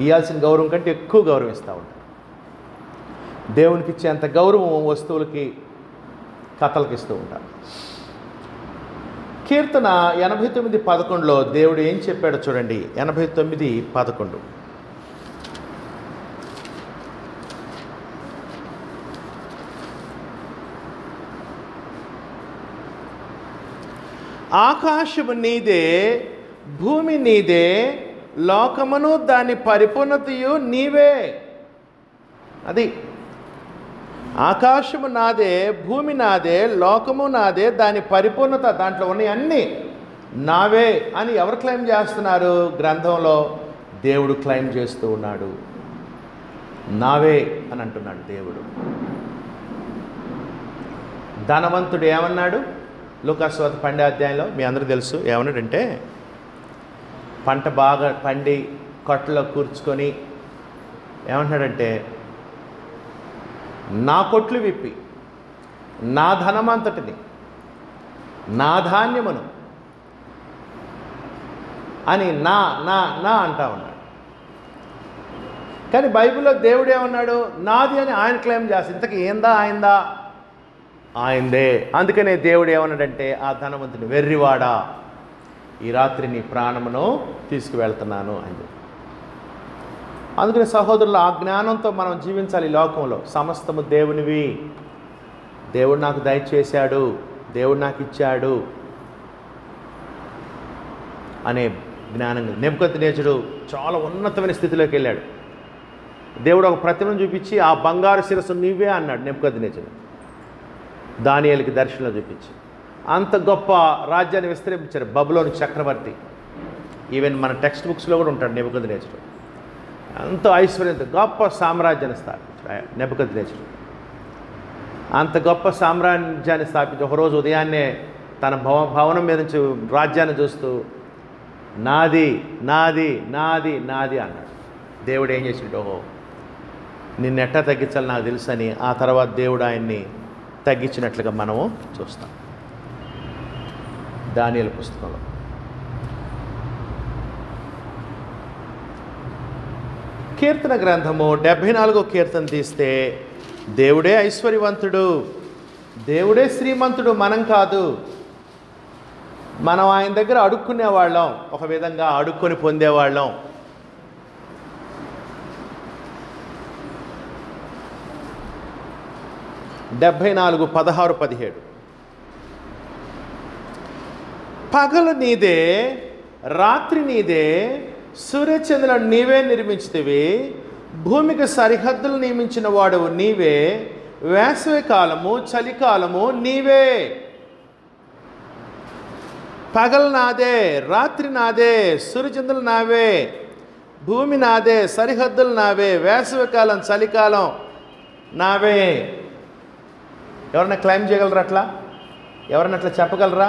ఇవ్వాల్సిన గౌరవం కంటే ఎక్కువ గౌరవిస్తూ ఉంటారు. దేవునికి ఇచ్చేంత గౌరవం వస్తువులకి, కథలకు ఇస్తూ ఉంటారు. కీర్తన 89:11లో దేవుడు ఏం చెప్పాడో చూడండి. 89:11 ఆకాశము నీదే, భూమి నీదే, లోకమును దాని పరిపూర్ణతయు నీవే. అది ఆకాశము నాదే, భూమి నాదే, లోకము నాదే, దాని పరిపూర్ణత, దాంట్లో ఉన్నవన్నీ నావే అని ఎవరు క్లెయిమ్ చేస్తున్నారు? గ్రంథంలో దేవుడు క్లెయిమ్ చేస్తూ ఉన్నాడు. నావే అని అంటున్నాడు దేవుడు. ధనవంతుడు ఏమన్నాడు? లూకాసు వార్త 12వ అధ్యాయంలో మీ అందరూ తెలుసు. ఏమన్నాడంటే, పంట బాగా పండి కొట్టలో కూర్చుకొని ఏమంటున్నాడంటే, నా కొట్లు విప్పి నా ధనమంతటిని, నా ధాన్యమును అని నా నా నా అంటా ఉన్నాడు. కానీ బైబిల్లో దేవుడు ఏమన్నాడు? నాది అని ఆయన క్లెయిమ్ చేస్తాడు. ఇంతకీ ఆయందా? ఆయందే. అందుకనే దేవుడు ఏమన్నాడంటే ఆ ధనవంతుని, వెర్రివాడా, ఈ రాత్రి నీ ప్రాణమును తీసుకువెళ్తున్నాను అని. అందుకని సహోదరులు, ఆ జ్ఞానంతో మనం జీవించాలి. ఈ లోకంలో సమస్తము దేవునివి, దేవుడు నాకు దయచేశాడు, దేవుడు నాకు ఇచ్చాడు అనే జ్ఞానం. నెబుకద్నెజరు చాలా ఉన్నతమైన స్థితిలోకి వెళ్ళాడు. దేవుడు ఒక ప్రతిమను చూపించి ఆ బంగారు శిరస్సు నీవే అన్నాడు నెబుకద్నెజరు, దానియేలుకి దర్శనంలో చూపించి. అంత గొప్ప రాజ్యాన్ని విస్తరించారు బబులోను చక్రవర్తి. ఈవెన్ మన టెక్స్ట్ బుక్స్లో కూడా ఉంటాడు నెబుకద్నెజరు. అంత ఐశ్వర్యంతో గొప్ప సామ్రాజ్యాన్ని స్థాపించాడు నెబుకద్నెజరు. అంత గొప్ప సామ్రాజ్యాన్ని స్థాపించి ఒకరోజు ఉదయాన్నే తన భవనం మీద నుంచి రాజ్యాన్ని చూస్తూ నాది నాది నాది నాది అన్నాడు. దేవుడు ఏం చేసిండు? ఓహో, నిన్నెట్టా తగ్గించాలి నాకు తెలుసని ఆ తర్వాత దేవుడు ఆయన్ని తగ్గించినట్లుగా మనము చూస్తాం దానియేలు పుస్తకంలో. కీర్తన గ్రంథము 74వ కీర్తన తీస్తే దేవుడే ఐశ్వర్యవంతుడు, దేవుడే శ్రీమంతుడు, మనం కాదు. మనం ఆయన దగ్గర అడుక్కునేవాళ్ళం, ఒక విధంగా అడుక్కొని పొందేవాళ్ళం. డెబ్భై 16-17 పగలు నీదే, రాత్రి నీదే, సూర్యచంద్రులను నీవే నిర్మించితివి, భూమికి సరిహద్దులు నియమించిన వాడు నీవే, వేసవి కాలము చలికాలము నీవే. పగలు నాదే, రాత్రి నాదే, సూర్యచంద్రులు నావే, భూమి నాదే, సరిహద్దులు నావే, వేసవికాలం చలికాలం నావే. ఎవరన్నా క్లైమ్ చేయగలరా? అట్లా ఎవరన్నా అట్లా చెప్పగలరా?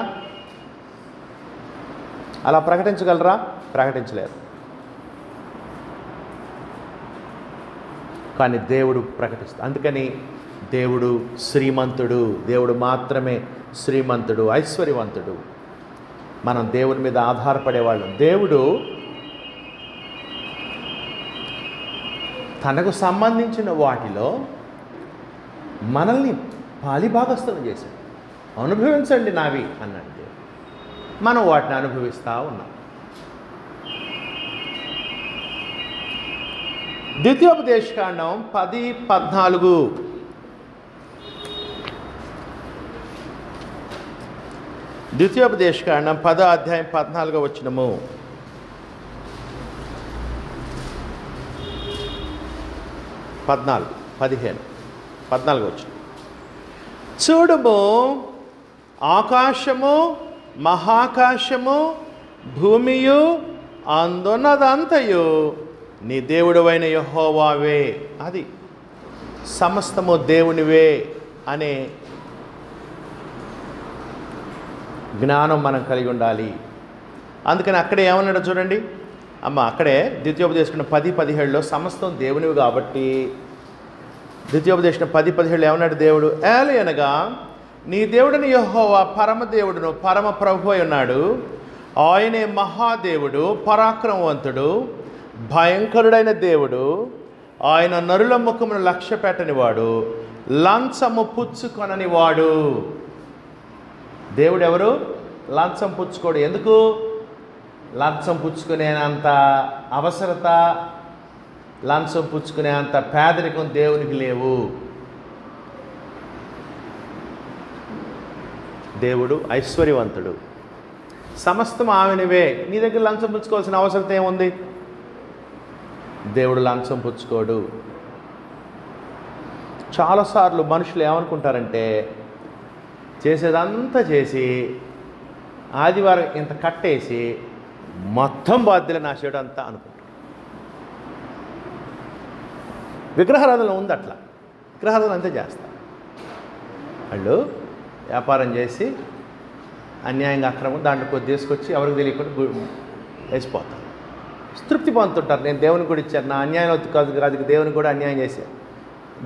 అలా ప్రకటించగలరా? ప్రకటించలేరు. కానీ దేవుడు ప్రకటిస్తాడు. అందుకని దేవుడు శ్రీమంతుడు, దేవుడు మాత్రమే శ్రీమంతుడు, ఐశ్వర్యవంతుడు. మనం దేవుని మీద ఆధారపడేవాళ్ళం. దేవుడు తనకు సంబంధించిన వాటిలో మనల్ని పాలిభాగస్తులను చేశాడు. అనుభవించండి నావి అన్నాడు దేవుడు. మనం వాటిని అనుభవిస్తూ ఉన్నాం. ద్వితీయోపదేశకాండం 10-14. ద్వితీయోపదేశకాండం 10వ అధ్యాయం 14వ వచనము. పదిహేను 14 వచనం. చూడుము, ఆకాశము మహాకాశము భూమియు అందున్నదంతయు నీ దేవుడవైన యెహోవావే. అది సమస్తము దేవునివే అనే జ్ఞానం మనం కలిగి ఉండాలి. అందుకని అక్కడే ఏమన్నాడో చూడండి అమ్మ. అక్కడే ద్వితీయోపదేశం 10-17లో సమస్తం దేవునివి కాబట్టి, ద్వితీయోపదేశం 10-17 ఏమన్నాడు దేవుడు? ఏలయనగా నీ దేవుడిని యెహోవా పరమదేవుడును పరమ ప్రభు అయి ఉన్నాడు. ఆయనే మహాదేవుడు, పరాక్రమవంతుడు, భయంకరుడైన దేవుడు. ఆయన నరుల ముఖమును లక్ష్య పెట్టని వాడు, లంచము పుచ్చుకొనని వాడు. దేవుడు ఎవరు? లంచం పుచ్చుకోడు. ఎందుకు? లంచం పుచ్చుకునేంత అవసరత, లంచం పుచ్చుకునేంత పేదరికం దేవునికి లేవు. దేవుడు ఐశ్వర్యవంతుడు, సమస్తం ఆమెనివే. నీ దగ్గర లంచం పుచ్చుకోవాల్సిన అవసరం ఏముంది? దేవుడు లంచం పుచ్చుకోడు. చాలాసార్లు మనుషులు ఏమనుకుంటారంటే, చేసేదంతా చేసి ఆదివారం ఇంత కట్టేసి మొత్తం బాధ్యత నా చేయడం అంతా అనుకుంటారు. విగ్రహారాధన ఉంది అట్లా. విగ్రహారాధన అంతే చేస్తారు. వాళ్ళు వ్యాపారం చేసి అన్యాయంగా అక్రమం దాంట్లో కొద్ది తీసుకొచ్చి ఎవరికి తెలియకుండా వేసిపోతారు. తృప్తి పొందుతుంటారు. నేను దేవుని కూడా ఇచ్చాను, నా అన్యాయం కాదు, దేవుని కూడా అన్యాయం చేశాను,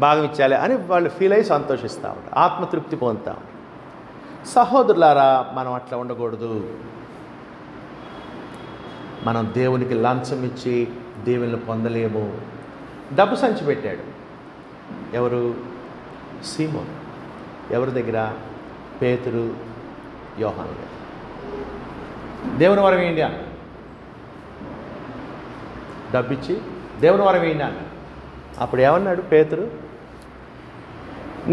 భాగం ఇచ్చాలి అని వాళ్ళు ఫీల్ అయ్యి సంతోషిస్తూ ఉంటారు, ఆత్మతృప్తి పొందుతూ ఉంటారు. సహోదరులారా, మనం అట్లా ఉండకూడదు. మనం దేవునికి లంచం ఇచ్చి దేవుని పొందలేము. డబ్బు సంచి పెట్టాడు. ఎవరు? సీమోను. ఎవరి దగ్గర? పేతురు, యోహాను దగ్గర. దేవుని వరం ఏంటి అన్న? డబ్బిచ్చి దేవుని వరం ఏంటి అన్న. అప్పుడు ఏమన్నాడు పేతురు?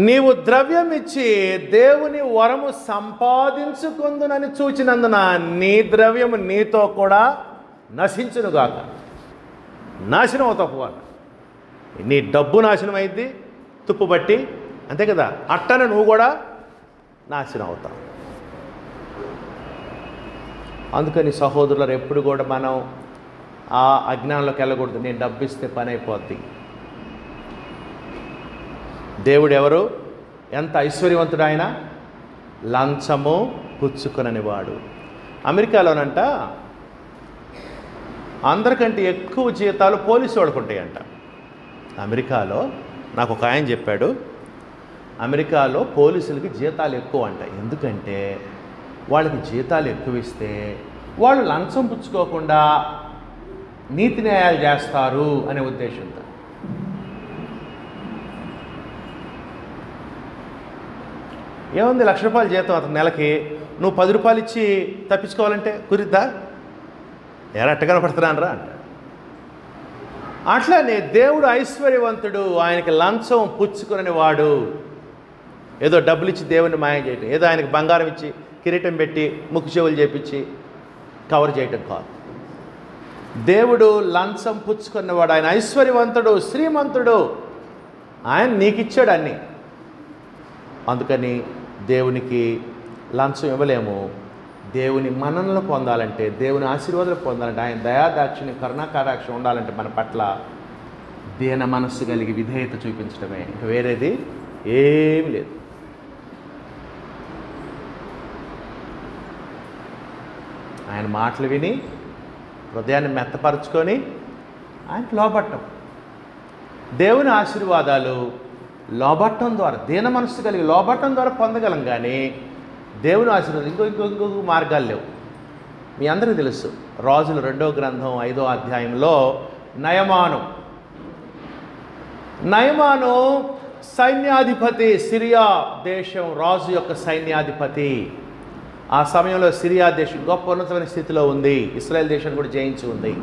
నీవు ద్రవ్యం ఇచ్చి దేవుని వరము సంపాదించుకుందునని చూచినందున నీ ద్రవ్యము నీతో కూడా నశించునుగాక. నాశనం అవుతావు పోవాలి. నీ డబ్బు నాశనం అయింది తుప్పుబట్టి, అంతే కదా, అట్టన నువ్వు కూడా నాశనం అవుతావు. అందుకని సహోదరులు ఎప్పుడు కూడా మనం ఆ అజ్ఞానంలోకి వెళ్ళకూడదు. నేను డబ్బు ఇస్తే పని అయిపోద్ది. దేవుడు ఎవరు? ఎంత ఐశ్వర్యవంతుడు ఆయన! లంచము పుచ్చుకొననివాడు. అమెరికాలోనంట అందరికంటే ఎక్కువ జీతాలు పోలీసు వాళ్ళకు ఉంటాయంట. అమెరికాలో నాకు ఒక ఆయన చెప్పాడు, అమెరికాలో పోలీసులకి జీతాలు ఎక్కువ అంట. ఎందుకంటే వాళ్ళకి జీతాలు ఎక్కువ ఇస్తే వాళ్ళు లంచం పుచ్చుకోకుండా నీతి న్యాయాలు చేస్తారు అనే ఉద్దేశంతో. ఏముంది, ₹1,00,000 జీతం అతను నెలకి, నువ్వు ₹10 ఇచ్చి తప్పించుకోవాలంటే కుదిరిద్దా? ఎరట్టగానే పడుతున్నాను రా అంట. అట్లానే దేవుడు ఐశ్వర్యవంతుడు, ఆయనకి లంచం పుచ్చుకుని వాడు. ఏదో డబ్బులు ఇచ్చి దేవుని మాయం చేయటం, ఏదో ఆయనకి బంగారం ఇచ్చి కిరీటం పెట్టి ముక్కు చెవులు చేపించి కవర్ చేయటం కాదు. దేవుడు లంచం పుచ్చుకున్నవాడు. ఆయన ఐశ్వర్యవంతుడు, శ్రీమంతుడు. ఆయన నీకు ఇచ్చాడు అన్నీ. అందుకని దేవునికి లంచం ఇవ్వలేము. దేవుని మన్ననలు పొందాలంటే, దేవుని ఆశీర్వాదాలు పొందాలంటే, ఆయన దయాదాక్షిణ్యం కరుణాకటాక్షం ఉండాలంటే మన పట్ల దీన మనస్సు కలిగి విధేయత చూపించడమే, ఇంకా వేరేది ఏమీ లేదు. ఆయన మాటలు విని హృదయాన్ని మెత్తపరుచుకొని ఆయనకు లోబట్టం. దేవుని ఆశీర్వాదాలు లోబట్టం ద్వారా, దీన మనస్సు కలిగి లోబట్టం ద్వారా పొందగలం. కానీ దేవుని ఆశీర్వాదం ఇంకో మార్గాలు లేవు. మీ అందరికీ తెలుసు, రాజుల 2వ గ్రంథం 5వ అధ్యాయంలో నయమాను సైన్యాధిపతి, సిరియా దేశం రాజు యొక్క సైన్యాధిపతి. ఆ సమయంలో సిరియా దేశం గొప్ప ఉన్నతమైన స్థితిలో ఉంది. ఇశ్రాయేల్ దేశాన్ని కూడా జయించి ఉంది.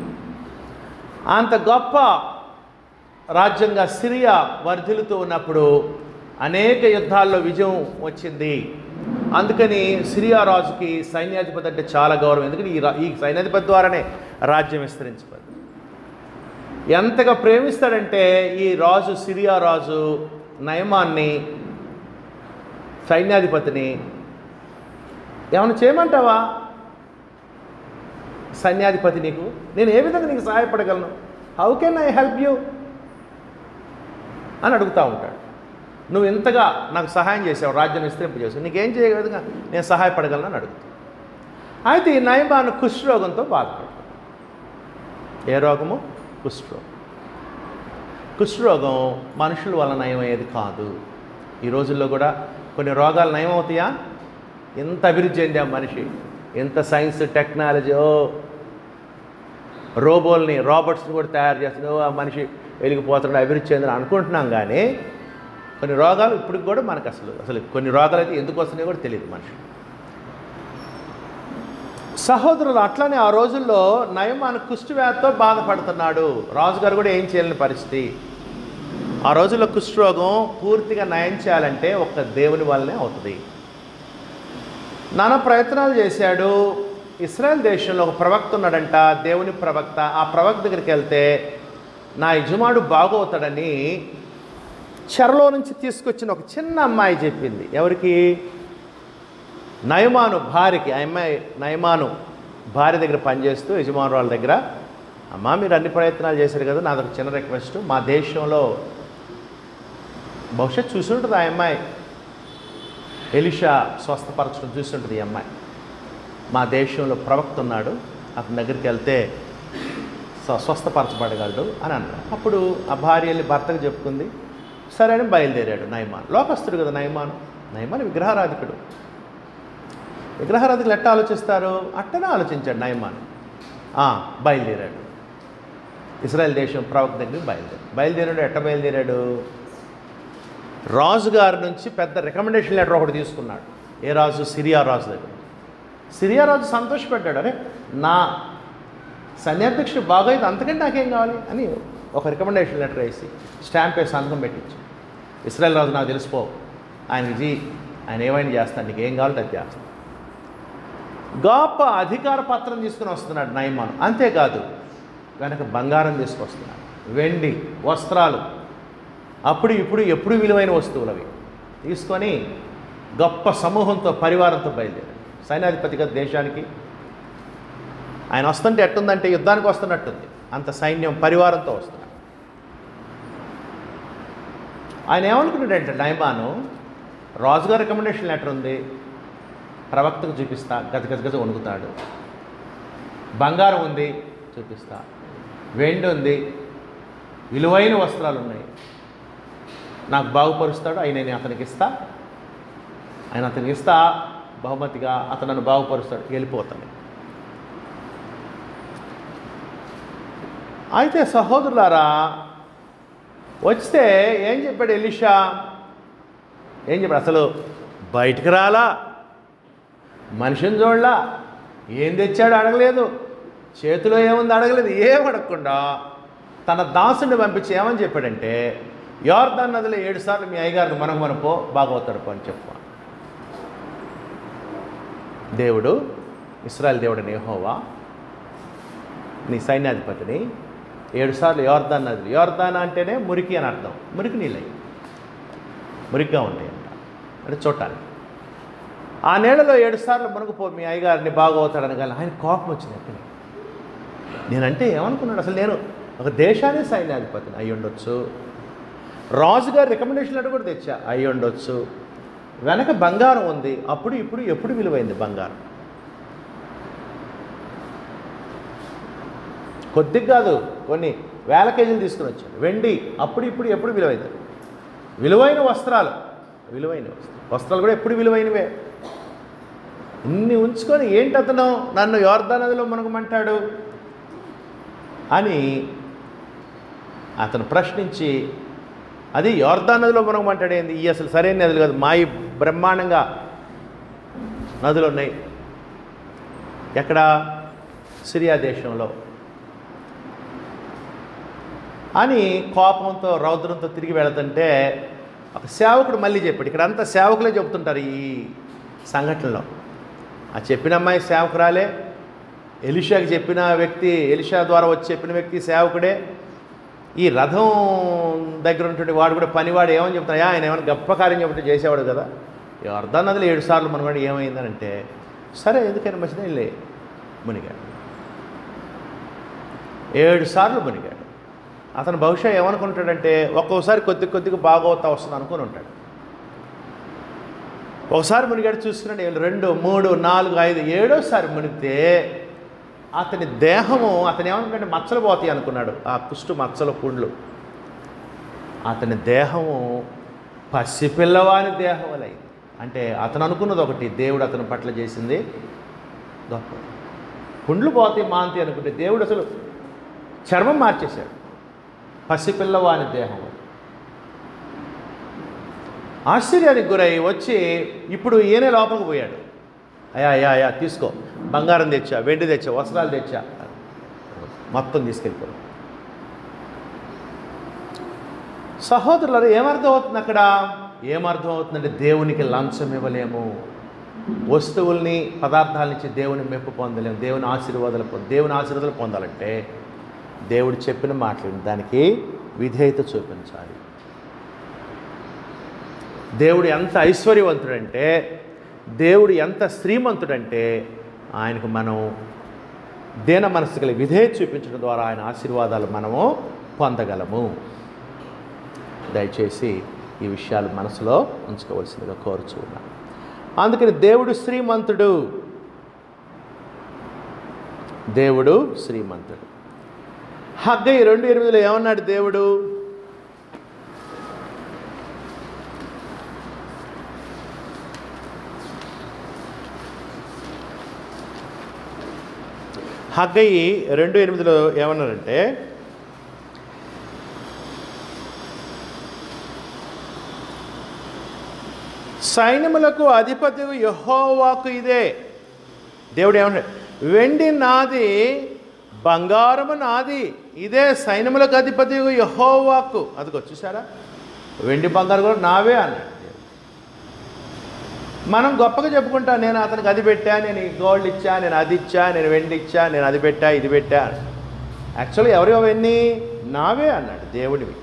అంత గొప్ప రాజ్యంగా సిరియా వర్ధిల్లుతూ ఉన్నప్పుడు అనేక యుద్ధాల్లో విజయం వచ్చింది. అందుకని సిరియా రాజుకి సైన్యాధిపతి అంటే చాలా గౌరవం. ఎందుకంటే ఈ సైన్యాధిపతి ద్వారానే రాజ్యం విస్తరించబడింది. ఎంతగా ప్రేమిస్తాడంటే ఈ రాజు, సిరియా రాజు నయమాన్ని, సైన్యాధిపతిని, ఏమైనా చేయమంటావా సైన్యాధిపతి, నీకు నేను ఏ విధంగా నీకు సహాయపడగలను, how can I help you అని అడుగుతూ ఉంటాడు. నువ్వు ఇంతగా నాకు సహాయం చేసావు, రాజ్యం విస్తరింపజేసావు, నీకేం చేయ విధంగా నేను సహాయపడగలను అని అడుగుతాను. అయితే ఈ నయమాను కుష్ఠరోగంతో బాధపడతాడు. ఏ రోగము? కుష్ఠరోగం. కుష్ఠరోగం మనుషుల వల్ల నయమయ్యేది కాదు. ఈ రోజుల్లో కూడా కొన్ని రోగాలు నయమవుతాయా? ఎంత అభివృద్ధి చెందాం మనిషి, ఎంత సైన్స్ టెక్నాలజీ, రాబర్ట్స్ని కూడా తయారు చేస్తున్నావు, ఆ మనిషి వెలిగిపోతున్నాడు, అభివృద్ధి చెందని అనుకుంటున్నాం. కానీ కొన్ని రోగాలు ఇప్పటికి కూడా మనకు అసలు కొన్ని రోగాలు అయితే ఎందుకు వస్తున్నాయో కూడా తెలియదు మనిషి. సహోదరులు, అట్లనే ఆ రోజుల్లో నయమాను కుష్ఠవ్యాధితో బాధపడుతున్నాడు. రాజుగారు కూడా ఏం చేయలేని పరిస్థితి. ఆ రోజుల్లో కుష్ఠరోగం పూర్తిగా నయం చేయాలంటే ఒక్క దేవుని వల్లనే అవుతుంది. నానా ప్రయత్నాలు చేశాడు. ఇశ్రాయేల్ దేశంలో ఒక ప్రవక్త ఉన్నాడంట, దేవుని ప్రవక్త. ఆ ప్రవక్త దగ్గరికి వెళ్తే నా యజమానుడు బాగవుతాడని చెరలో నుంచి తీసుకొచ్చిన ఒక చిన్న అమ్మాయి చెప్పింది. ఎవరికి? నయమాను భార్యకి. ఆ అమ్మాయి నయమాను భార్య దగ్గర పనిచేస్తూ యజమాను వాళ్ళ దగ్గర, అమ్మా మీరు అన్ని ప్రయత్నాలు చేశారు కదా, నాదొక చిన్న రిక్వెస్ట్, మా దేశంలో బహుశా చూసి ఉంటుంది ఆ అమ్మాయి, ఎలీషా స్వస్థపరచడం చూసి ఉంటుంది ఈ అమ్మాయి. మా దేశంలో ప్రవక్త ఉన్నాడు, అతని దగ్గరికి వెళ్తే స్వస్థపరచబడగలడు అని అన్నాడు. అప్పుడు ఆ భార్య వెళ్ళి భర్తకు చెప్పుకుంది. సరే అని బయలుదేరాడు నయమాను. లోకస్తుడు కదా నయమాను విగ్రహారాధికుడు. విగ్రహారాధికులు ఎట్లా ఆలోచిస్తారు? అట్టనే ఆలోచించాడు నయమాను. బయలుదేరాడు. ఇశ్రాయేల్ దేశం ప్రవక్త దగ్గరికి బయలుదేరాడు. ఎట్ట బయలుదేరాడు? రాజుగారి నుంచి పెద్ద రికమెండేషన్ లెటర్ ఒకటి తీసుకున్నాడు. ఏ రాజు? సిరియా రాజు దగ్గర. సిరియా రాజు సంతోషపడ్డాడు. అరే, నా సైన్యాధ్యక్షుడు బాగోయింది, అంతకంటే నాకేం కావాలి అని ఒక రికమెండేషన్ లెటర్ వేసి స్టాంప్ వేసి సంతకం పెట్టించు. ఇశ్రాయేల్ రాజు నాకు తెలిసిపో, ఆయన ఏమైనా చేస్తాడు, నీకు ఏం కావాలంటే అది చేస్తాడు. గొప్ప అధికార పత్రం తీసుకుని వస్తున్నాడు నయమాను. అంతేకాదు, వెనక బంగారం తీసుకొస్తున్నాడు, వెండి, వస్త్రాలు, అప్పుడు ఇప్పుడు ఎప్పుడు విలువైన వస్తువులు అవి తీసుకొని గొప్ప సమూహంతో పరివారంతో బయలుదేరాడు. సైన్యాధిపతిగా దేశానికి ఆయన వస్తుంటే ఎట్టుందంటే యుద్ధానికి వస్తున్నట్టుంది. అంత సైన్యం పరివారంతో వస్తున్నాడు. ఆయన ఏమనుకున్నాడంటే నయమాను, రాజుగారి రికమెండేషన్ లెటర్ ఉంది, ప్రవక్తకు చూపిస్తా, గజ వణుకుతాడు. బంగారం ఉంది, చూపిస్తా, వెండి ఉంది, విలువైన వస్త్రాలు ఉన్నాయి, నాకు బాగుపరుస్తాడు, నేను అతనికి ఇస్తా బహుమతిగా, అతను నన్ను బాగుపరుస్తాడు, వెళ్ళిపోతాను. అయితే సహోదరులారా, వస్తే ఏం చెప్పాడు ఎలీషా? ఏం చెప్పాడు? అసలు బయటికి రాలా, మనిషిని చూడలా, ఏం తెచ్చాడు అడగలేదు, చేతిలో ఏముంది అడగలేదు, ఏం అడగకుండా తన దాసుని పంపించి ఏమని చెప్పాడంటే, యోర్దాను నదిలో 7 సార్లు మీ అయ్యగారిని మనపో బాగవుతాడు పో అని చెప్పు. దేవుడు, ఇశ్రాయేల్ దేవుడు యెహోవా నీ సైన్యాధిపతిని 7 సార్లు యోర్దాను నదిలో, యోర్దాను అంటేనే మురికి అని అర్థం, మురికి నీళ్ళయి మురికిగా ఉంటాయంట అంటే చూడటానికి. ఆ నీళ్ళలో 7 సార్లు మునుగుపో, మీ అయ్యగారిని బాగవుతాడని. కానీ ఆయన కోపం వచ్చింది. అక్కడ నేనంటే ఏమనుకున్నాడు? అసలు నేను ఒక దేశాన్ని సైన్యాధిపతిని అయ్యి ఉండొచ్చు, రాజుగారి రికమెండేషన్ లెటర్ కూడా తెచ్చా అయ్యి ఉండొచ్చు, వెనక బంగారం ఉంది, అప్పుడు ఇప్పుడు ఎప్పుడు విలువైంది బంగారం? కొద్దిగా కాదు, కొన్ని వేల కేజీలు తీసుకుని వచ్చాడు. వెండి అప్పుడు ఇప్పుడు ఎప్పుడు విలువైంది? విలువైన వస్త్రాలు వస్త్రాలు కూడా ఎప్పుడు విలువైనవే. ఇన్ని ఉంచుకొని ఏంటి అతను నన్ను యోర్దాను నదిలో మునగమంటాడు అని అతను ప్రశ్నించి, అది యోర్దాను నదిలో మునగమంటాడు ఏంది? ఈ అసలు సరైన నదులు కాదు, మాయి బ్రహ్మాండంగా నదులు ఉన్నాయి. ఎక్కడ? సిరియా దేశంలో అని కోపంతో రౌద్రంతో తిరిగి వెళుతుంటే ఒక సేవకుడు మళ్ళీ చెప్పాడు. ఇక్కడ అంతా సేవకులే చెబుతుంటారు ఈ సంఘటనలో. ఆ చెప్పిన అమ్మాయి సేవకురాలే, ఎలీషాకి చెప్పిన వ్యక్తి, ఎలీషా ద్వారా వచ్చి చెప్పిన వ్యక్తి సేవకుడే. ఈ రథం దగ్గర ఉన్నటువంటి వాడు కూడా పనివాడు ఏమని చెప్తాడు? ఆయన ఏమైనా గొప్ప కార్యం చెబితే చేసేవాడు కదా. యోర్దాను నదిలో 7 సార్లు మనవాడు ఏమైందనంటే, సరే ఎందుకైనా మంచిదే వెళ్ళి మునిగాడు. 7 సార్లు మునిగాడు. అతను బహుశా ఏమనుకుంటాడంటే, ఒక్కోసారి కొద్దిగా బాగోతా వస్తుంది అనుకుని ఉంటాడు. ఒకసారి మునిగాడు, చూసుకున్నాడు, 2, 3, 4, 5, 7వ మునిగితే అతని దేహము, అతను ఏమనుకుంటే మచ్చలు పోతాయి అనుకున్నాడు, ఆ కుష్టు మచ్చలు పుండ్లు. అతని దేహము పసిపిల్లవాని దేహం వలె. అంటే అతను అనుకున్నది ఒకటి, దేవుడు అతని పట్ల చేసింది గొప్ప. పుండ్లు పోతాయి మాంతి అనుకుంటే దేవుడు అసలు చర్మం మార్చేశాడు. పసిపిల్లవాని దేహం. ఆశ్చర్యానికి గురై వచ్చి ఇప్పుడు ఈయనే లోపలికి పోయాడు. అయ్యా తీసుకో, బంగారం తెచ్చా, వెండి తెచ్చా, వస్త్రాలు తెచ్చా, మొత్తం తీసుకెళ్ళిపోయాడు. సహోదరులారా, ఏమర్థం అవుతుంది అక్కడ? ఏమర్థం అవుతుందంటే, దేవునికి లంచం ఇవ్వలేము, వస్తువుల్ని పదార్థాలనిచ్చి దేవుని మెప్పు పొందలేము, దేవుని ఆశీర్వాదాలు పొందాలంటే దేవుడు చెప్పిన మాటలు దానికి విధేయత చూపించాలి. దేవుడు ఎంత ఐశ్వర్యవంతుడంటే, దేవుడు ఎంత శ్రీమంతుడంటే, ఆయనకు మనం దీన మనసు కలిగి విధేయత చూపించడం ద్వారా ఆయన ఆశీర్వాదాలు మనము పొందగలము. దయచేసి ఈ విషయాలు మనసులో ఉంచుకోవాల్సిందిగా కోరుచున్నాను. అందుకని దేవుడు శ్రీమంతుడు. హగ్గై 2:8 ఏమన్నాడు దేవుడు? హగ్గయి 2:8 ఏమన్నారంటే, సైన్యములకు అధిపతి యెహోవాకు ఇదే. దేవుడు ఏమంటాడు? వెండి నాది, బంగారము నాది, ఇదే సైన్యములకు అధిపతి యెహోవాకు. అదిగో చూసారా, వెండి బంగారం కూడా నావే అన్నాడు. మనం గొప్పగా చెప్పుకుంటాం, నేను అతనికి అది పెట్టా, నేను ఈ గోల్డ్ ఇచ్చా, నేను అది ఇచ్చా, నేను వెండి ఇచ్చా, నేను అది పెట్టా, ఇది పెట్టా. యాక్చువల్గా ఎవరి అవన్నీ నావే అన్నాడు. దేవుడివి,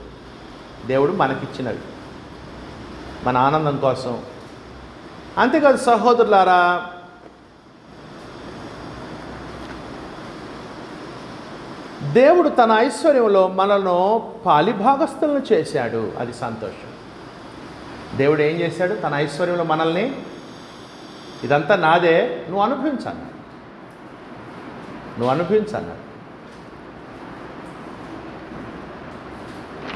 దేవుడు మనకిచ్చినవి మన ఆనందం కోసం. అంతేకాదు సహోదరులారా, దేవుడు తన ఐశ్వర్యంలో మనను పాలిభాగస్తులను చేశాడు. అది సంతోషం. దేవుడు ఏం చేశాడు? తన ఐశ్వర్యంలో మనల్ని, ఇదంతా నాదే, నువ్వు అనుభవించన్నాడు. నువ్వు అనుభవించన్నాడు.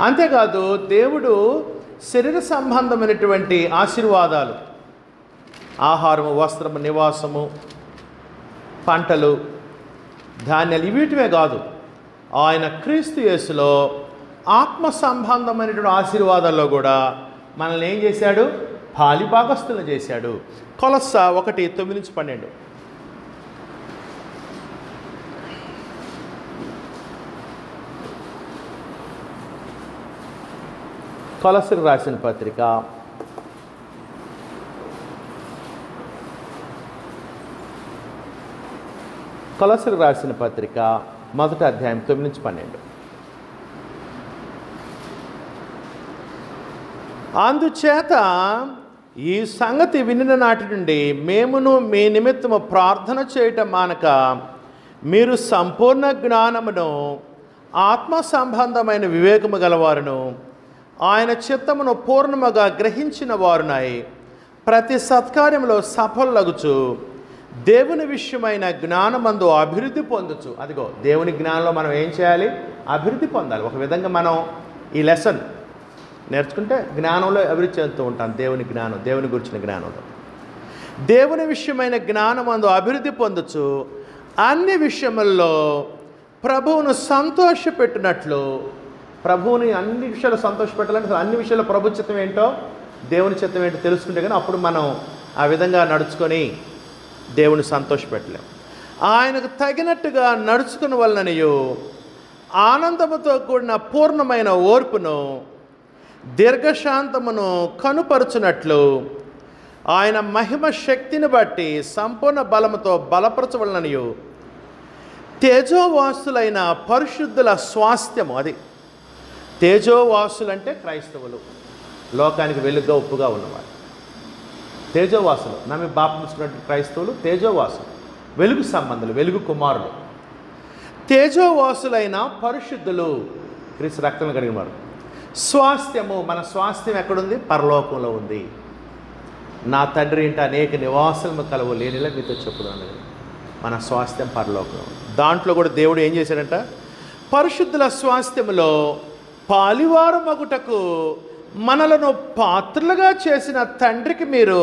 అంతేకాదు దేవుడు శరీర సంబంధమైనటువంటి ఆశీర్వాదాలు, ఆహారము, వస్త్రము, నివాసము, పంటలు, ధాన్యాలు, వీటివే కాదు, ఆయన క్రీస్తు యేసులో ఆత్మ సంబంధమైనటువంటి ఆశీర్వాదాల్లో కూడా మనల్ని ఏం చేశాడు? పాలిభాగస్తులను చేశాడు. కొలస్స 1:9-12. కొలస్సీలకు రాసిన పత్రిక 1వ అధ్యాయం 9-12. అందుచేత ఈ సంగతి వినిన నాటి నుండి మేమును మీ నిమిత్తము ప్రార్థన చేయటం మానక, మీరు సంపూర్ణ జ్ఞానమును, ఆత్మ సంబంధమైన వివేకము గలవారును, ఆయన చిత్తమును పూర్ణముగా గ్రహించిన వారునై ప్రతి సత్కార్యంలో సఫలగుచు దేవుని విషయమైన జ్ఞానమందు అభివృద్ధి పొందొచ్చు. అదిగో దేవుని జ్ఞానంలో మనం ఏం చేయాలి? అభివృద్ధి పొందాలి. ఒక విధంగా మనం ఈ లెసన్ నేర్చుకుంటే జ్ఞానంలో అభివృద్ధి చెందుతూ ఉంటాం. దేవుని జ్ఞానం, దేవుని గురించిన జ్ఞానంలో దేవుని విషయమైన జ్ఞానమందు అభివృద్ధి పొందొచ్చు, అన్ని విషయముల్లో ప్రభువును సంతోషపెట్టినట్లు. ప్రభువుని అన్ని విషయాలు సంతోషపెట్టాలంటే అన్ని విషయాల్లో ప్రభు చిత్తం ఏంటో, దేవుని చిత్తం ఏంటో తెలుసుకుంటే కానీ అప్పుడు మనం ఆ విధంగా నడుచుకొని దేవుని సంతోషపెట్టలేం. ఆయనకు తగినట్టుగా నడుచుకున్న వలననియు ఆనందముతో కూడిన పూర్ణమైన ఓర్పును, దీర్ఘశాంతమును కనుపరుచునట్లు ఆయన మహిమ శక్తిని బట్టి సంపూర్ణ బలముతో బలపరచవలననియు తేజోవాసులైన పరిశుద్ధుల స్వాస్థ్యము. అది తేజోవాసులంటే క్రైస్తవులు, లోకానికి వెలుగుగా ఉప్పుగా ఉన్నవారు. తేజోవాసులు నమ్మి బాప్తిస్మం క్రైస్తవులు తేజోవాసులు, వెలుగు సంబంధులు, వెలుగు కుమారులు. తేజోవాసులైన పరిశుద్ధులు, క్రీస్తు రక్తం కలిగిన వారు. స్వాస్థ్యము, మన స్వాస్థ్యం ఎక్కడుంది? పరలోకంలో ఉంది. నా తండ్రి ఇంట అనేక నివాసము కలవు లేనిలా మీతో చెప్పుదాను. మన స్వాస్థ్యం పరలోకంలో ఉంది. దాంట్లో కూడా దేవుడు ఏం చేశాడంట? పరిశుద్ధుల స్వాస్థ్యములో పాలివారు మగుటకు మనలను పాత్రలుగా చేసిన తండ్రికి మీరు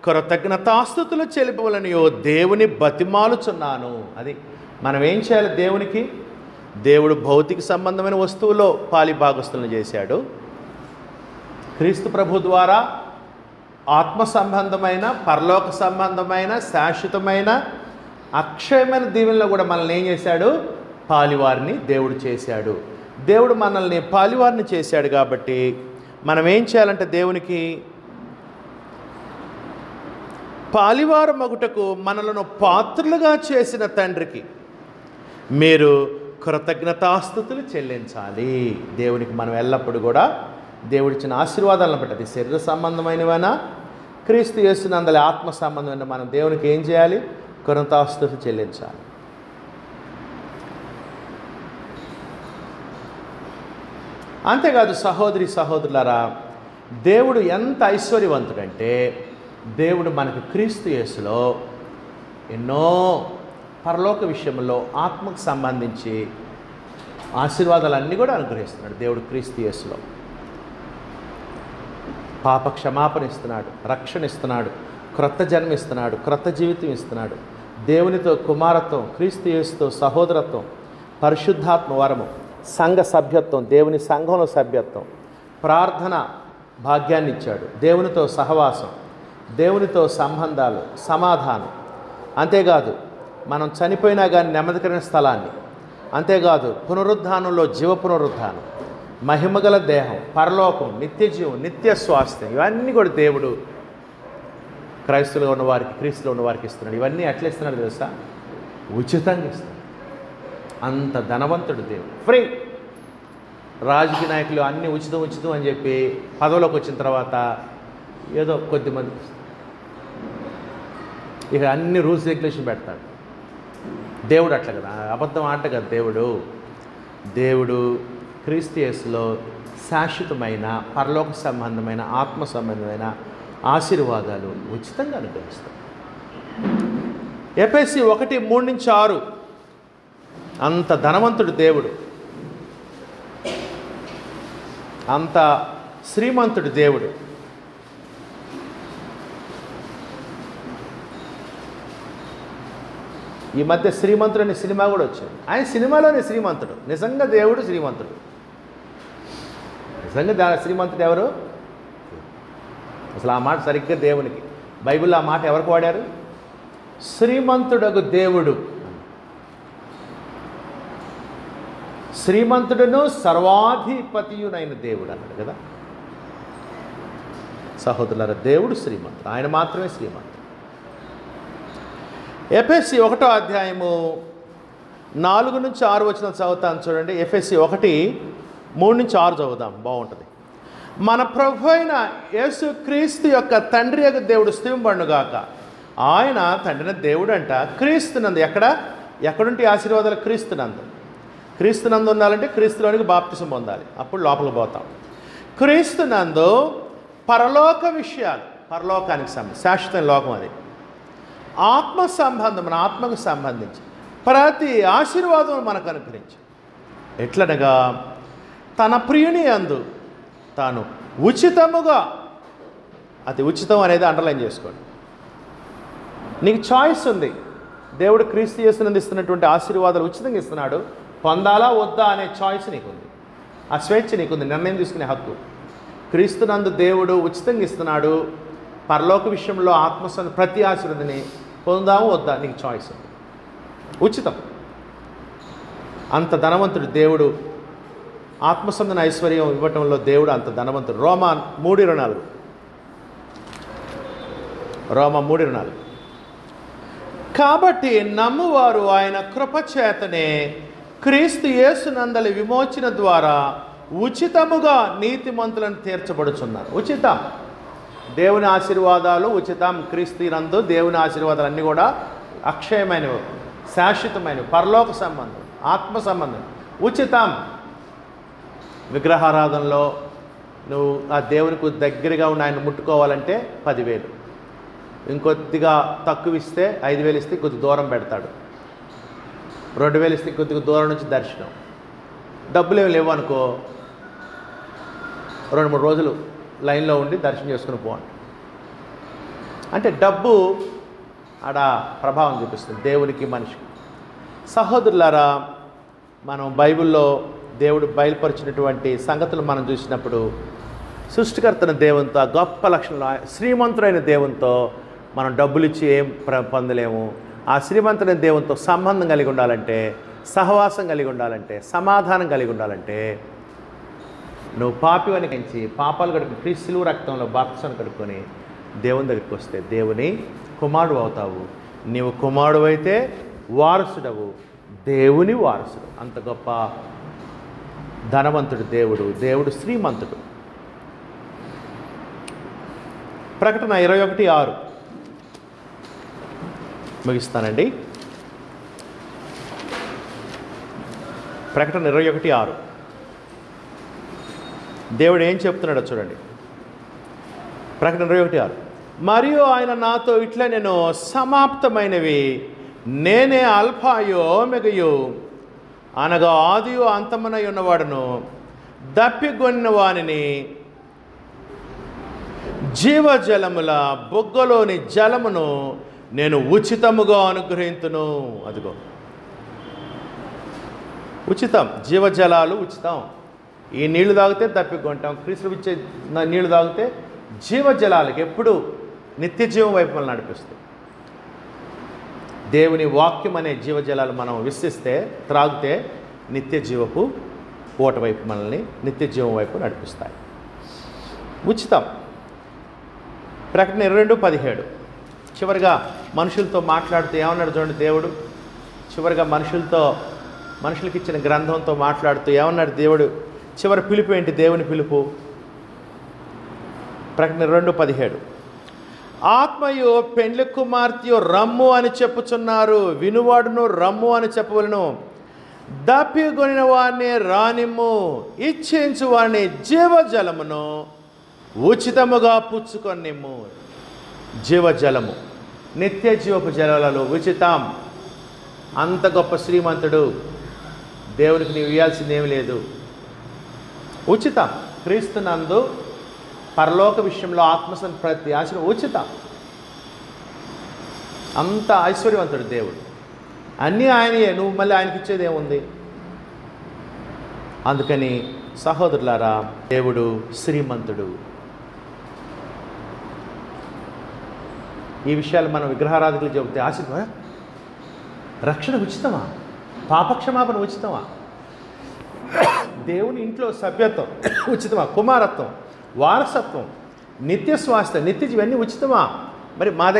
కృతజ్ఞతాస్తుతులు చెలిపవలని దేవుని బతిమాలుచున్నాను. అది మనం ఏం చేయాలి? దేవునికి, దేవుడు భౌతిక సంబంధమైన వస్తువులో పాలిభాగస్తులను చేశాడు. క్రీస్తు ప్రభు ద్వారా ఆత్మ సంబంధమైన, పరలోక సంబంధమైన, శాశ్వతమైన, అక్షయమైన దీవెనలో కూడా మనల్ని ఏం చేశాడు? పాలివారిని దేవుడు చేశాడు. దేవుడు మనల్ని పాలివారిని చేశాడు కాబట్టి మనం ఏం చేయాలంటే దేవునికి పాలివారు మగుటకు మనలను పాత్రలుగా చేసిన తండ్రికి మీరు కృతజ్ఞతాస్తుతులు చెల్లించాలి. దేవునికి మనం ఎల్లప్పుడూ కూడా దేవుడిచ్చిన ఆశీర్వాదాలను బట్టి, అది శరీర సంబంధమైనవైనా క్రీస్తు యేసునందలి ఆత్మ సంబంధమైన మనం దేవునికి ఏం చేయాలి? కృతజ్ఞతాస్తుతులు చెల్లించాలి. అంతేకాదు సహోదరి సహోదరులారా, దేవుడు ఎంత ఐశ్వర్యవంతుడంటే దేవుడు మనకు క్రీస్తు యేసులో ఎన్నో పరలోక విషయంలో ఆత్మకు సంబంధించి ఆశీర్వాదాలన్నీ కూడా అనుగ్రహిస్తున్నాడు. దేవుడు క్రీస్తు యేసులో పాప క్షమాపణ ఇస్తున్నాడు, రక్షణ ఇస్తున్నాడు, క్రొత్త జన్మ ఇస్తున్నాడు, క్రొత్త జీవితం ఇస్తున్నాడు. దేవునితో కుమారత్వం, క్రీస్తు యేసుతో సహోదరత్వం, పరిశుద్ధాత్మ వరము, సంఘ సభ్యత్వం, దేవుని సంఘంలో సభ్యత్వం, ప్రార్థన భాగ్యాన్ని ఇచ్చాడు, దేవునితో సహవాసం, దేవునితో సంబంధాలు, సమాధానం. అంతేకాదు మనం చనిపోయినా కానీ నెమ్మదికరమైన స్థలాన్ని, అంతేకాదు పునరుద్ధానంలో జీవ పునరుద్ధానం, మహిమగల దేహం, పరలోకం, నిత్య జీవం, నిత్య స్వాస్థ్యం, ఇవన్నీ కూడా దేవుడు క్రైస్తువులో ఉన్నవారికి, క్రీస్తులో ఉన్నవారికి ఇస్తున్నాడు. ఇవన్నీ ఎట్లా ఇస్తున్నాడు తెలుసా? ఉచితంగా ఇస్తున్నాడు. అంత ధనవంతుడు దేవుడు. ఫ్రీ. రాజకీయ నాయకులు అన్నీ ఉచితం ఉచితం అని చెప్పి పదవిలోకి వచ్చిన తర్వాత ఏదో కొద్దిమంది ఇక అన్ని రూల్స్ రెగ్యులేషన్ పెడతాడు. దేవుడు అట్లా కదా, అబద్ధం ఆట కదా దేవుడు. దేవుడు క్రీస్తు యేసులో శాశ్వతమైన పరలోక సంబంధమైన ఆత్మ సంబంధమైన ఆశీర్వాదాలు ఉచితంగా అనుగ్రహిస్తాడు. ఎఫెసీ 1:3-6 అంత ధనవంతుడు దేవుడు, అంత శ్రీమంతుడు దేవుడు. ఈ మధ్య శ్రీమంతుడు అనే సినిమా కూడా వచ్చింది. ఆయన సినిమాలోనే శ్రీమంతుడు. నిజంగా దేవుడు శ్రీమంతుడు. నిజంగా శ్రీమంతుడు ఎవరు? అసలు ఆ మాట సరిగ్గా దేవునికి, బైబిల్లో ఆ మాట ఎవరికి వాడారు? శ్రీమంతుడగు దేవుడు. శ్రీమంతుడును సర్వాధిపతియునైన దేవుడు అన్నాడు కదా. సహోదరులారా, దేవుడు శ్రీమంతుడు, ఆయన మాత్రమే శ్రీమంతుడు. ఎఫెసీ 1:4-6 చదువుతాను చూడండి. ఎఫెసీ 1:3-6 చదువుదాం, బాగుంటుంది. మన ప్రభు అయిన యేసు క్రీస్తు యొక్క తండ్రి యొక్క దేవుడు స్తుతింపబడునుగాక. ఆయన తండ్రిన దేవుడు అంట క్రీస్తునందు. ఎక్కడుంటే ఆశీర్వాదాలు? క్రీస్తునందు. క్రీస్తునందు ఉండాలంటే క్రీస్తులోనికి బాప్తిసం పొందాలి, అప్పుడు లోపలికి పోతాం. క్రీస్తునందు పరలోక విషయాలు, పరలోకానికి సంబంధించి శాశ్వత లోకం అది, ఆత్మ సంబంధం, మన ఆత్మకు సంబంధించి ప్రతి ఆశీర్వాదం మనకు అనుగ్రహించి, ఎట్లనగా తన ప్రియుని యందు తాను ఉచితముగా, అది ఉచితం అనేది అండర్లైన్ చేసుకోండి. నీకు చాయిస్ ఉంది. దేవుడు క్రీస్తు యేసునందు ఇస్తున్నటువంటి ఆశీర్వాదాలు ఉచితంగా ఇస్తున్నాడు. పొందాలా వద్దా అనే చాయిస్ నీకుంది, ఆ స్వేచ్ఛ నీకుంది, నిర్ణయం తీసుకునే హక్కు. క్రీస్తునందు దేవుడు ఉచితంగా ఇస్తున్నాడు. పరలోక విషయంలో ఆత్మసంత ప్రతి ఆశీర్వాదాన్ని పొందాము వద్దా, నీకు చాయిస్ ఉంది, ఉచితం. అంత ధనవంతుడు దేవుడు. ఆత్మసంబంధన ఐశ్వర్యం ఇవ్వటంలో దేవుడు అంత ధనవంతుడు. రోమా 3:24 కాబట్టి నమ్మువారు ఆయన కృపచేతనే క్రీస్తు యేసునందలి విమోచన ద్వారా ఉచితముగా నీతిమంతులను తీర్చబడుచున్నారు. ఉచితం. దేవుని ఆశీర్వాదాలు ఉచితం. క్రీస్తు నందు దేవుని ఆశీర్వాదాలు అన్నీ కూడా అక్షయమైనవి, శాశ్వతమైనవి, పరలోక సంబంధం, ఆత్మ సంబంధం, ఉచితం. విగ్రహారాధనలో నువ్వు ఆ దేవునికి దగ్గరగా ఉన్న ఆయన ముట్టుకోవాలంటే 10,000, ఇంకొద్దిగా తక్కువ ఇస్తే 5,000 ఇస్తే కొద్ది దూరం పెడతాడు, 2,000 ఇస్తే కొద్దిగా దూరం నుంచి దర్శనం. డబ్బులు ఏమి లేవు అనుకో, 2-3 రోజులు లైన్లో ఉండి దర్శనం చేసుకుని పోండి. అంటే డబ్బు ఆడ ప్రభావం చూపిస్తుంది దేవునికి, మనిషికి. సహోదరులారా, మనం బైబిల్లో దేవుడు బయలుపరిచినటువంటి సంగతులు మనం చూసినప్పుడు సృష్టికర్తన దేవునితో, గొప్ప లక్షణంలో శ్రీమంతుడైన దేవునితో మనం డబ్బులు ఇచ్చి ఏం పొందలేము. ఆ శ్రీమంతుడైన దేవునితో సంబంధం కలిగి ఉండాలంటే, సహవాసం కలిగి ఉండాలంటే, సమాధానం కలిగి ఉండాలంటే నువ్వు పాపివని గ్రహించి పాపాలు కడుక్కుని క్రీస్తు రక్తంలో బాప్తిసం కడుక్కొని దేవుని దగ్గరికి వస్తే దేవుని కుమారుడు అవుతావు. నీవు కుమారుడు అయితే వారసుడవు, దేవుని వారసుడు. అంత గొప్ప ధనవంతుడు దేవుడు. దేవుడు శ్రీమంతుడు. ప్రకటన 21:6 ముగిస్తానండి. ప్రకటన 21:6 దేవుడు ఏం చెప్తున్నాడో చూడండి. ప్రకటన 21:6 మరియు ఆయన నాతో ఇట్లా, నేను సమాప్తమైనవి, నేనే అల్ఫాయో ఓమెగయు, అనగా ఆదియు అంతమునై ఉన్నవాడును, దప్పిగొన్న వానిని జీవజలముల బొగ్గలోని జలమును నేను ఉచితముగా అనుగ్రహించును. అదిగో ఉచితం, జీవజలాలు ఉచితం. ఈ నీళ్లు తాగితే తప్పికొంటాం. క్రీస్తు ఇచ్చే నీళ్లు తాగితే జీవజలాలకి ఎప్పుడు నిత్య జీవం వైపు మనల్ని నడిపిస్తాయి. దేవుని వాక్యం అనే జీవజలాలు మనం విశ్వసిస్తే, త్రాగితే నిత్య జీవపు ఓట వైపు మనల్ని నిత్య జీవం వైపు నడిపిస్తాయి. ఉచితం. ప్రకటన 22:17. చివరిగా మనుషులతో మాట్లాడుతూ ఏమన్నాడు చూడండి దేవుడు. చివరిగా మనుషులకి ఇచ్చిన గ్రంథంతో మాట్లాడుతూ ఏమన్నాడు దేవుడు. చివరి పిలుపు ఏంటి? దేవుని పిలుపు. ప్రకటన 22:17. ఆత్మయు పెండ్లి కుమార్తెయు రమ్ము అని చెప్పుచున్నారు, వినువాడును రమ్ము అని చెప్పవలను. దప్పిగొనిన వారిని రానిమ్ము, ఇచ్చించు వారిని జీవజలమును ఉచితముగా పుచ్చుకొనిమ్ము. జీవజలము, నిత్య జీవపు జలాలు ఉచితం. అంత గొప్ప శ్రీమంతుడు దేవునికి నీవు ఇవ్వాల్సింది ఏమి లేదు, ఉచితం. క్రీస్తునందు పరలోక విషయంలో ఆత్మసంప్రతి ఆశ ఉచితం. అంత ఐశ్వర్యవంతుడు దేవుడు, అన్నీ ఆయనయే. నువ్వు మళ్ళీ ఆయనకి ఇచ్చేది ఏముంది? అందుకని సహోదరులారా, దేవుడు శ్రీమంతుడు. ఈ విషయాలు మనం విగ్రహారాధకులు చెబితే ఆశ, రక్షణ ఉచితమా? పాపక్షమాపణ ఉచితమా? దేవుని ఇంట్లో సభ్యత్వం ఉచితమా? కుమారత్వం, వారసత్వం, నిత్య స్వాస్థ్యం, నిత్య ఇవన్నీ ఉచితమా? మరి మా దగ్గర